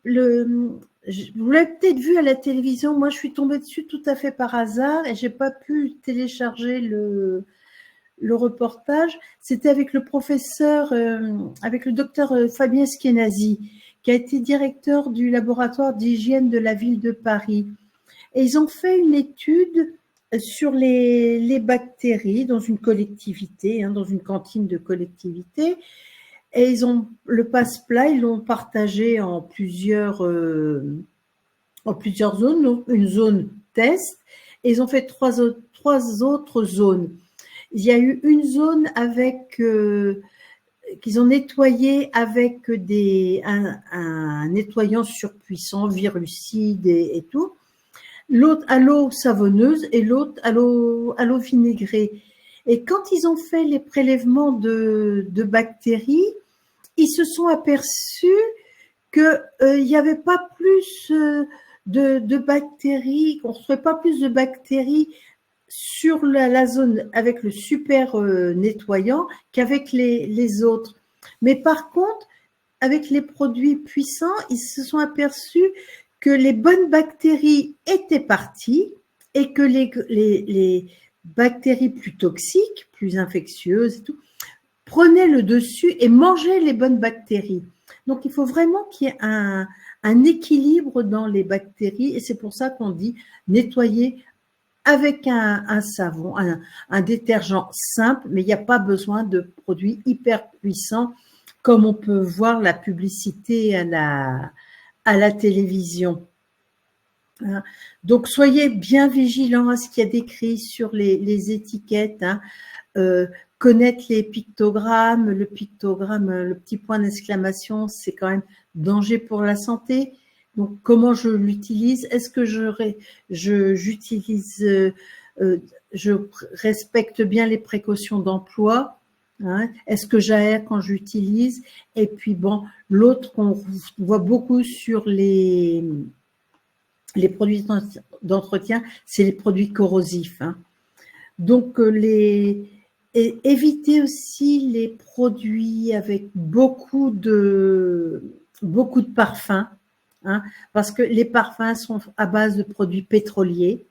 l'avez peut-être vu à la télévision. Moi, je suis tombée dessus tout à fait par hasard et j'ai pas pu télécharger le reportage. C'était avec le professeur, avec le docteur Fabien Schienasi, qui a été directeur du laboratoire d'hygiène de la ville de Paris. Et ils ont fait une étude sur les bactéries dans une collectivité, dans une cantine de collectivité. Et le passe-plat, ils l'ont partagé en plusieurs zones, donc une zone test, et ils ont fait trois autres zones. Il y a eu une zone qu'ils ont nettoyé avec un nettoyant surpuissant, virucide et tout. L'autre à l'eau savonneuse et l'autre à l'eau vinaigrée. Et quand ils ont fait les prélèvements de bactéries, ils se sont aperçus qu'il n'y avait pas plus de bactéries, qu'on ne retrouvait pas plus de bactéries sur la zone avec le super nettoyant qu'avec les autres. Mais par contre, avec les produits puissants, ils se sont aperçus que les bonnes bactéries étaient parties et que les bactéries plus toxiques, plus infectieuses et tout, prenaient le dessus et mangeaient les bonnes bactéries. Donc, il faut vraiment qu'il y ait un équilibre dans les bactéries et c'est pour ça qu'on dit nettoyer avec un savon, un détergent simple, mais il n'y a pas besoin de produits hyper puissants comme on peut voir la publicité à la télévision. Donc, soyez bien vigilants à ce qu'il y a décrit sur les étiquettes. Connaître les pictogrammes, le petit point d'exclamation, c'est quand même danger pour la santé. Donc, comment je l'utilise? Est-ce que je respecte bien les précautions d'emploi? Hein. Est-ce que j'aère quand j'utilise? Et puis bon, l'autre qu'on voit beaucoup sur les produits d'entretien, c'est les produits corrosifs. Hein. Donc, éviter aussi les produits avec beaucoup de parfums, hein, parce que les parfums sont à base de produits pétroliers.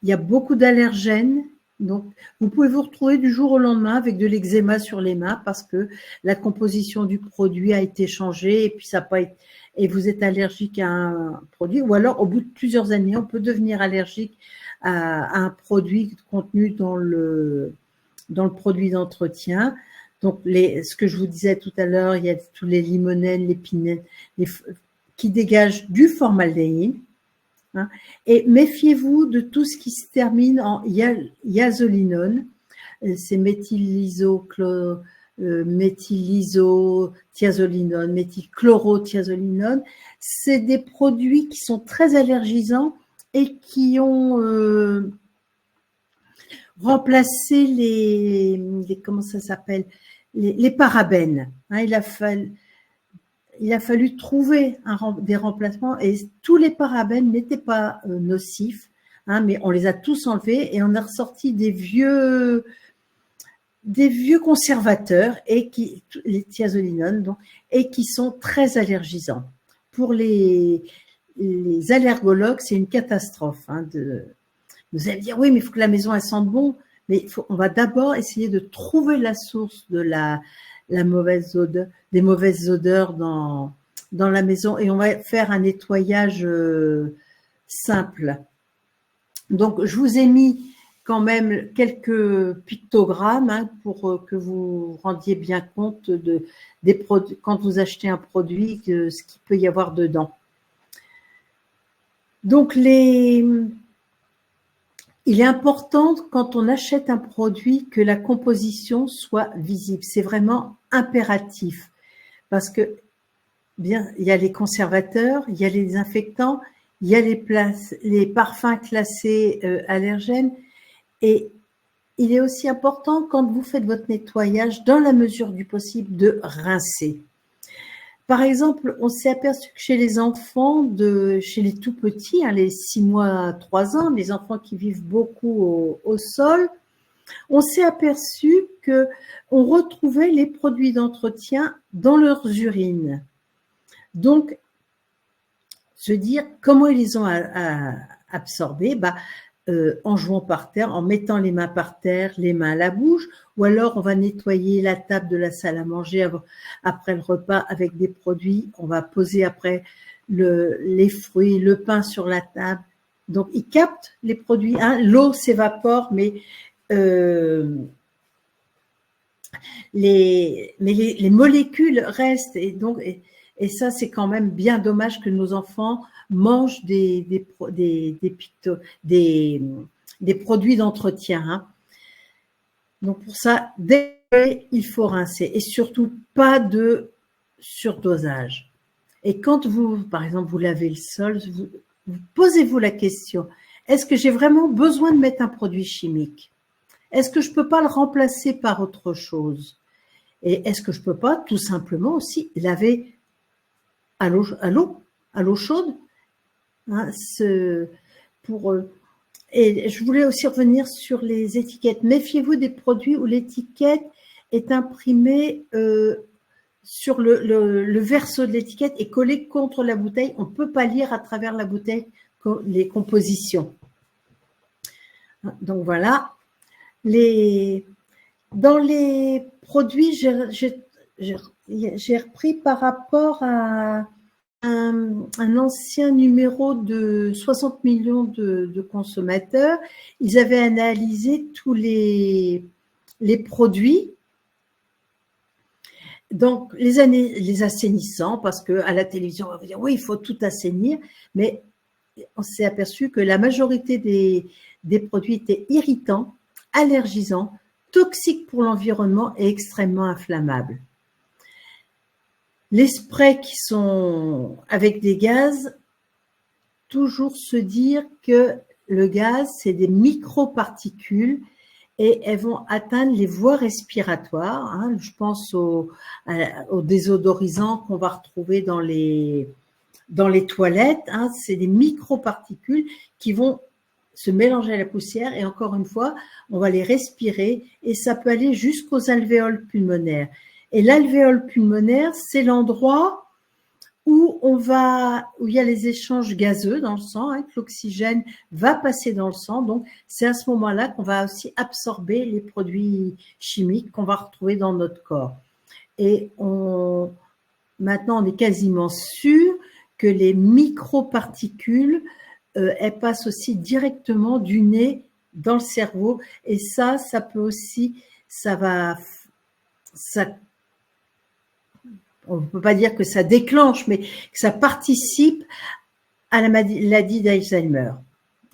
Il y a beaucoup d'allergènes. Donc, vous pouvez vous retrouver du jour au lendemain avec de l'eczéma sur les mains parce que la composition du produit a été changée et puis ça n'a pas été, et vous êtes allergique à un produit, ou alors au bout de plusieurs années, on peut devenir allergique à un produit contenu dans le produit d'entretien. Donc, ce que je vous disais tout à l'heure, il y a tous les limonènes, les pinènes, qui dégagent du formaldéhyde. Hein. Et méfiez-vous de tout ce qui se termine en iazolinone, c'est méthylisothiazolinone, méthylchlorothiazolinone. C'est des produits qui sont très allergisants et qui ont remplacé comment ça s'appelle, les parabènes. Hein, il a fallu trouver des remplacements et tous les parabènes n'étaient pas nocifs, hein, mais on les a tous enlevés et on a ressorti des vieux conservateurs les thiazolinones, donc, et qui sont très allergisants. Pour les allergologues, c'est une catastrophe. Hein, vous allez me dire, oui, mais il faut que la maison elle sente bon, mais on va d'abord essayer de trouver la source de des mauvaises odeurs dans la maison et on va faire un nettoyage simple. Donc, je vous ai mis quand même quelques pictogrammes, hein, pour que vous rendiez bien compte des produits, quand vous achetez un produit, ce qu'il peut y avoir dedans. Donc, il est important, quand on achète un produit, que la composition soit visible. C'est vraiment impératif parce que bien, il y a les conservateurs, il y a les désinfectants, il y a les parfums classés allergènes et il est aussi important, quand vous faites votre nettoyage, dans la mesure du possible, de rincer. Par exemple, on s'est aperçu que chez les enfants, chez les tout petits, hein, les 6 mois à 3 ans, les enfants qui vivent beaucoup au sol, on s'est aperçu qu'on retrouvait les produits d'entretien dans leurs urines. Donc, se dire comment ils les ont absorbés, en jouant par terre, en mettant les mains par terre, les mains à la bouche, ou alors on va nettoyer la table de la salle à manger après le repas avec des produits, on va poser après les fruits, le pain sur la table. Donc, ils captent les produits, hein, l'eau s'évapore, mais les molécules restent, et donc et ça, c'est quand même bien dommage que nos enfants mangent des produits d'entretien. Hein. Donc, pour ça, il faut rincer et surtout pas de surdosage. Et quand par exemple, vous lavez le sol, posez-vous la question, est-ce que j'ai vraiment besoin de mettre un produit chimique? Est-ce que je ne peux pas le remplacer par autre chose? Et est-ce que je ne peux pas tout simplement aussi laver à l'eau chaude, hein, et je voulais aussi revenir sur les étiquettes. Méfiez-vous des produits où l'étiquette est imprimée sur le verso de l'étiquette et collée contre la bouteille. On ne peut pas lire à travers la bouteille les compositions. Donc voilà. Dans les produits, j'ai repris par rapport à un ancien numéro de 60 millions de consommateurs. Ils avaient analysé tous les produits, donc les assainissants, parce qu'à la télévision, on va vous dire oui, il faut tout assainir, mais on s'est aperçu que la majorité des produits étaient irritants, allergisants, toxiques pour l'environnement et extrêmement inflammables. Les sprays qui sont avec des gaz, toujours se dire que le gaz, c'est des microparticules et elles vont atteindre les voies respiratoires. Hein. Je pense aux désodorisants qu'on va retrouver dans les toilettes. Hein. C'est des microparticules qui vont se mélanger à la poussière et encore une fois, on va les respirer et ça peut aller jusqu'aux alvéoles pulmonaires. Et l'alvéole pulmonaire, c'est l'endroit où il y a les échanges gazeux dans le sang, hein, que l'oxygène va passer dans le sang. Donc, c'est à ce moment-là qu'on va aussi absorber les produits chimiques qu'on va retrouver dans notre corps. Et maintenant, on est quasiment sûr que les microparticules, elles passent aussi directement du nez dans le cerveau. Et ça peut aussi, on ne peut pas dire que ça déclenche, mais que ça participe à la maladie d'Alzheimer,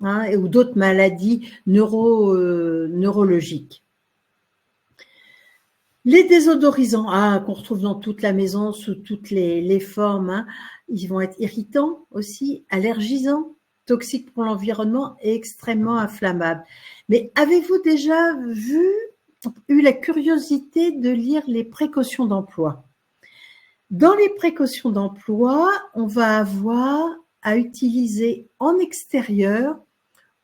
hein, ou d'autres maladies neurologiques. Les désodorisants, qu'on retrouve dans toute la maison, sous toutes les formes, hein, ils vont être irritants aussi, allergisants, toxiques pour l'environnement et extrêmement inflammables. Mais avez-vous déjà eu la curiosité de lire les précautions d'emploi? Dans les précautions d'emploi, on va avoir à utiliser en extérieur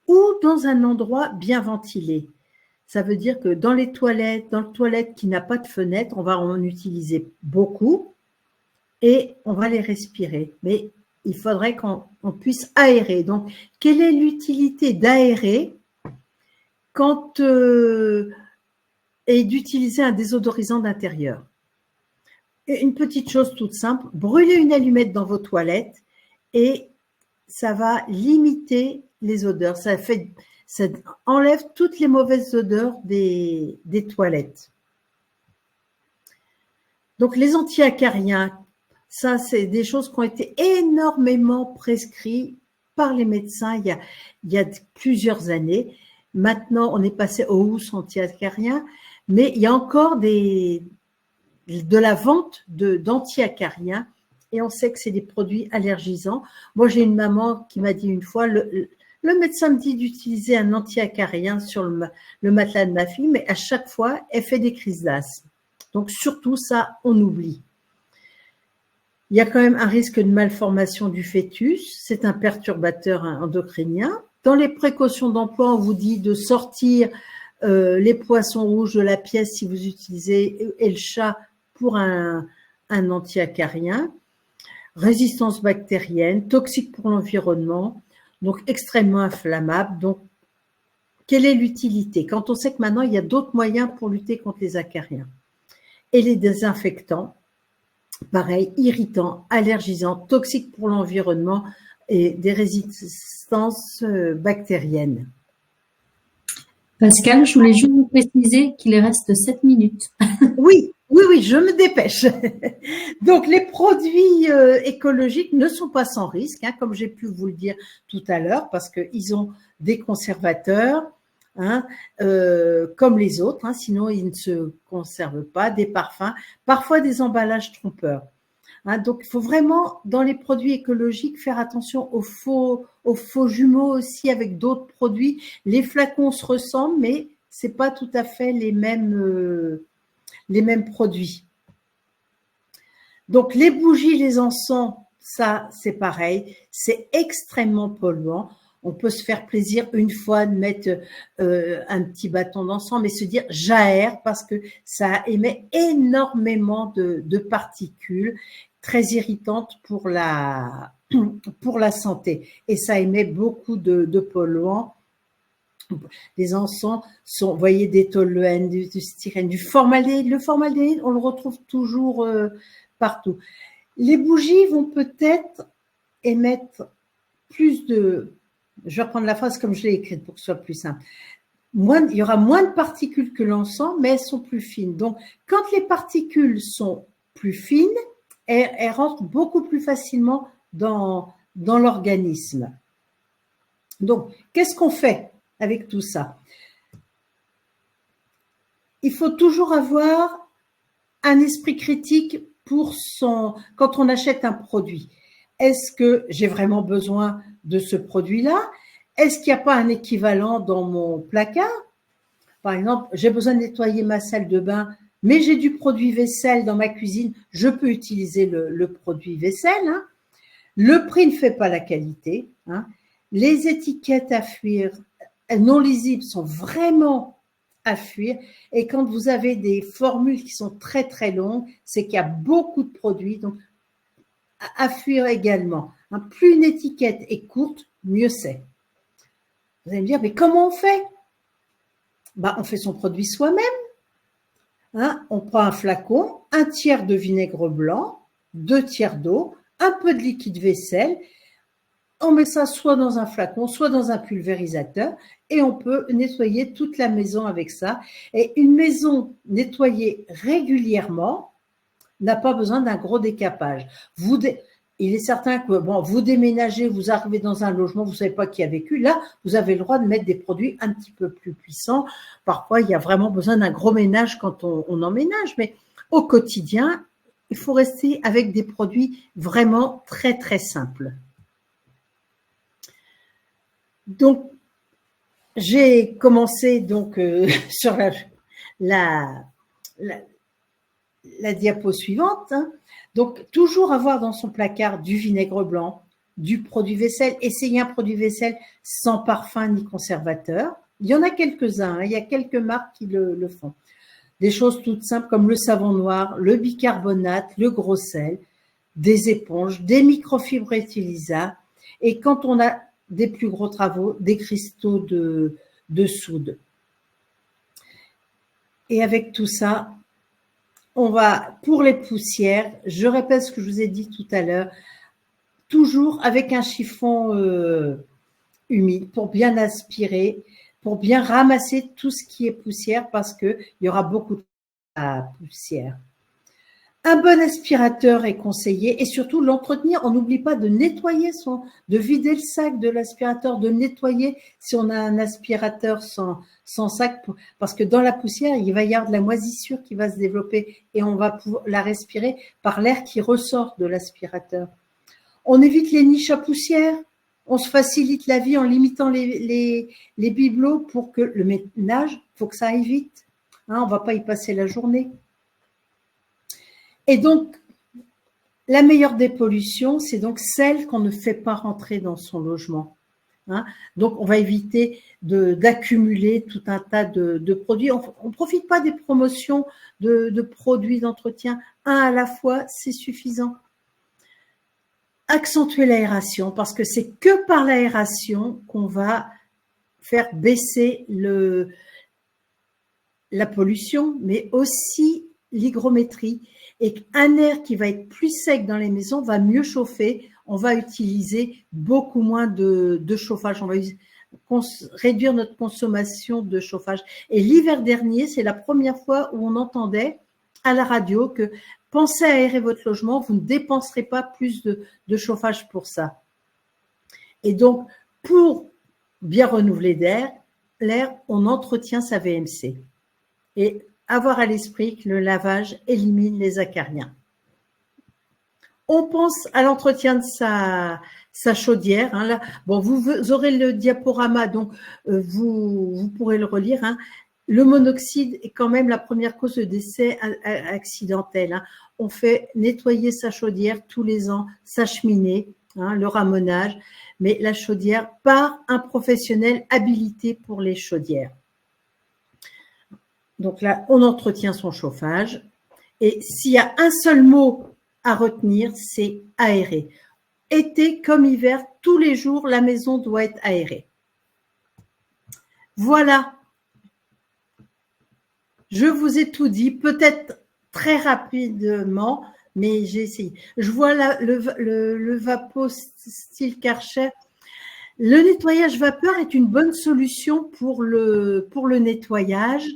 ou dans un endroit bien ventilé. Ça veut dire que dans les toilettes, qui n'a pas de fenêtre, on va en utiliser beaucoup et on va les respirer. Mais il faudrait qu'on puisse aérer. Donc, quelle est l'utilité d'aérer et d'utiliser un désodorisant d'intérieur? Une petite chose toute simple, brûlez une allumette dans vos toilettes et ça va limiter les odeurs. Ça enlève toutes les mauvaises odeurs des toilettes. Donc, les antiacariens, ça, c'est des choses qui ont été énormément prescrites par les médecins il y a plusieurs années. Maintenant, on est passé aux housses antiacariens, mais il y a encore de la vente d'antiacariens et on sait que c'est des produits allergisants. Moi, j'ai une maman qui m'a dit une fois, le médecin me dit d'utiliser un antiacarien sur le matelas de ma fille, mais à chaque fois, elle fait des crises d'asthme. Donc, surtout ça, on oublie. Il y a quand même un risque de malformation du fœtus. C'est un perturbateur endocrinien. Dans les précautions d'emploi, on vous dit de sortir les poissons rouges de la pièce si vous utilisez et le chat pour un antiacarien. Résistance bactérienne, toxique pour l'environnement, donc extrêmement inflammable. Donc, quelle est l'utilité? Quand on sait que maintenant, il y a d'autres moyens pour lutter contre les acariens. Et les désinfectants, pareil, irritants, allergisants, toxiques pour l'environnement et des résistances bactériennes. Pascal, je voulais juste vous préciser qu'il reste 7 minutes. Oui, je me dépêche. Donc, les produits écologiques ne sont pas sans risque, hein, comme j'ai pu vous le dire tout à l'heure, parce qu'ils ont des conservateurs, hein, comme les autres, hein, sinon ils ne se conservent pas, des parfums, parfois des emballages trompeurs. Hein, donc, il faut vraiment, dans les produits écologiques, faire attention aux faux jumeaux aussi avec d'autres produits. Les flacons se ressemblent, mais ce n'est pas tout à fait les mêmes produits. Donc, les bougies, les encens, ça, c'est pareil. C'est extrêmement polluant. On peut se faire plaisir une fois de mettre un petit bâton d'encens, mais se dire j'aère parce que ça émet énormément de particules très irritantes pour la santé. Et ça émet beaucoup de polluants. Les encens sont, vous voyez, des toluènes, du styrène, du formaldéhyde. Le formaldéhyde, on le retrouve toujours partout. Les bougies vont peut-être émettre plus de... Je vais reprendre la phrase comme je l'ai écrite pour que ce soit plus simple. Il y aura moins de particules que l'encens, mais elles sont plus fines. Donc, quand les particules sont plus fines, elles rentrent beaucoup plus facilement dans l'organisme. Donc, qu'est-ce qu'on fait avec tout ça? Il faut toujours avoir un esprit critique quand on achète un produit. Est-ce que j'ai vraiment besoin de ce produit-là? Est-ce qu'il n'y a pas un équivalent dans mon placard? par exemple, j'ai besoin de nettoyer ma salle de bain, mais j'ai du produit vaisselle dans ma cuisine, je peux utiliser le produit vaisselle. Hein. Le prix ne fait pas la qualité. Hein. Les étiquettes à fuir non lisibles sont vraiment à fuir. Et quand vous avez des formules qui sont très très longues, c'est qu'il y a beaucoup de produits, donc à fuir également. Hein. Plus une étiquette est courte, mieux c'est. Vous allez me dire, mais comment on fait? On fait son produit soi-même. Hein. On prend un flacon, 1/3 de vinaigre blanc, 2/3 d'eau, un peu de liquide vaisselle. On met ça soit dans un flacon, soit dans un pulvérisateur et on peut nettoyer toute la maison avec ça. Et une maison nettoyée régulièrement n'a pas besoin d'un gros décapage. Il est certain que vous déménagez, vous arrivez dans un logement, vous ne savez pas qui a vécu. Là, vous avez le droit de mettre des produits un petit peu plus puissants. Parfois, il y a vraiment besoin d'un gros ménage quand on emménage. Mais au quotidien, il faut rester avec des produits vraiment très, très simples. Donc, j'ai commencé donc sur la diapo suivante. Hein. Donc, toujours avoir dans son placard du vinaigre blanc, du produit vaisselle. Essayez un produit vaisselle sans parfum ni conservateur. Il y en a quelques-uns, hein. Il y a quelques marques qui le font. Des choses toutes simples comme le savon noir, le bicarbonate, le gros sel, des éponges, des microfibres utilisables. Et quand on a des plus gros travaux, des cristaux de soude. Et avec tout ça, on va, pour les poussières, je répète ce que je vous ai dit tout à l'heure, toujours avec un chiffon humide pour bien aspirer, pour bien ramasser tout ce qui est poussière parce qu'il y aura beaucoup de poussière. Un bon aspirateur est conseillé et surtout l'entretenir. On n'oublie pas de nettoyer de vider le sac de l'aspirateur, de nettoyer si on a un aspirateur sans sac, parce que dans la poussière, il va y avoir de la moisissure qui va se développer et on va pouvoir la respirer par l'air qui ressort de l'aspirateur. On évite les niches à poussière. On se facilite la vie en limitant les bibelots pour que le ménage, il faut que ça aille vite. Hein, on ne va pas y passer la journée. Et donc, la meilleure dépollution, c'est donc celle qu'on ne fait pas rentrer dans son logement. Hein. Donc, on va éviter d'accumuler tout un tas de produits. On ne profite pas des promotions de produits d'entretien. Un à la fois, c'est suffisant. Accentuer l'aération, parce que c'est que par l'aération qu'on va faire baisser la pollution, mais aussi l'hygrométrie. Et un air qui va être plus sec dans les maisons va mieux chauffer. On va utiliser beaucoup moins de chauffage. On va réduire notre consommation de chauffage. Et l'hiver dernier, c'est la première fois où on entendait à la radio que pensez à aérer votre logement, vous ne dépenserez pas plus de chauffage pour ça. Et donc, pour bien renouveler l'air, on entretient sa VMC. Et avoir à l'esprit que le lavage élimine les acariens. On pense à l'entretien de sa chaudière. Hein, là, vous aurez le diaporama, donc vous pourrez le relire. Hein. Le monoxyde est quand même la première cause de décès accidentel. Hein. On fait nettoyer sa chaudière tous les ans, sa cheminée, hein, le ramonage, mais la chaudière par un professionnel habilité pour les chaudières. Donc là, on entretient son chauffage. Et s'il y a un seul mot à retenir, c'est aérer. Été comme hiver, tous les jours, la maison doit être aérée. Voilà. Je vous ai tout dit, peut-être très rapidement, mais j'ai essayé. Je vois là le Vapo style Karcher. Le nettoyage vapeur est une bonne solution pour le nettoyage.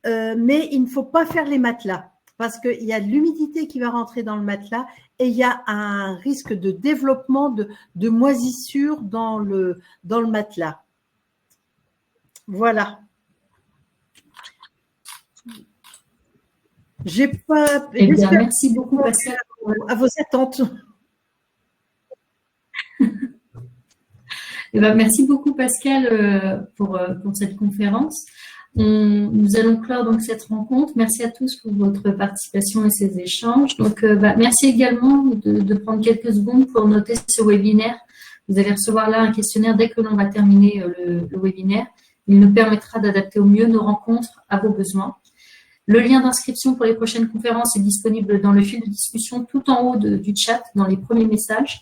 Mais il ne faut pas faire les matelas parce qu'il y a de l'humidité qui va rentrer dans le matelas et il y a un risque de développement de moisissure dans le matelas. Voilà. J'ai pas. Eh bien, merci beaucoup, Pascal. À vos attentes. Eh bien, merci beaucoup, Pascal, pour cette conférence. Nous allons clore donc cette rencontre. Merci à tous pour votre participation et ces échanges. Donc, merci également de prendre quelques secondes pour noter ce webinaire. Vous allez recevoir là un questionnaire dès que l'on va terminer le webinaire. Il nous permettra d'adapter au mieux nos rencontres à vos besoins. Le lien d'inscription pour les prochaines conférences est disponible dans le fil de discussion tout en haut du chat, dans les premiers messages.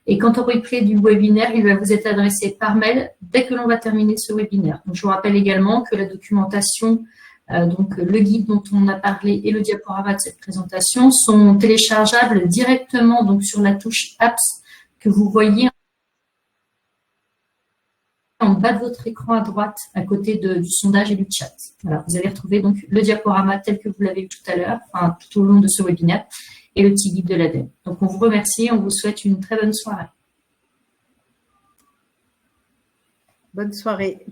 Et quant au replay du webinaire, il va vous être adressé par mail dès que l'on va terminer ce webinaire. Donc, je vous rappelle également que la documentation, donc le guide dont on a parlé et le diaporama de cette présentation sont téléchargeables directement donc, sur la touche Apps que vous voyez en bas de votre écran à droite, à côté du sondage et du chat. Voilà, vous allez retrouver donc le diaporama tel que vous l'avez vu tout à l'heure, enfin tout au long de ce webinaire, et le petit guide de l'ADEME. Donc on vous remercie, on vous souhaite une très bonne soirée. Bonne soirée.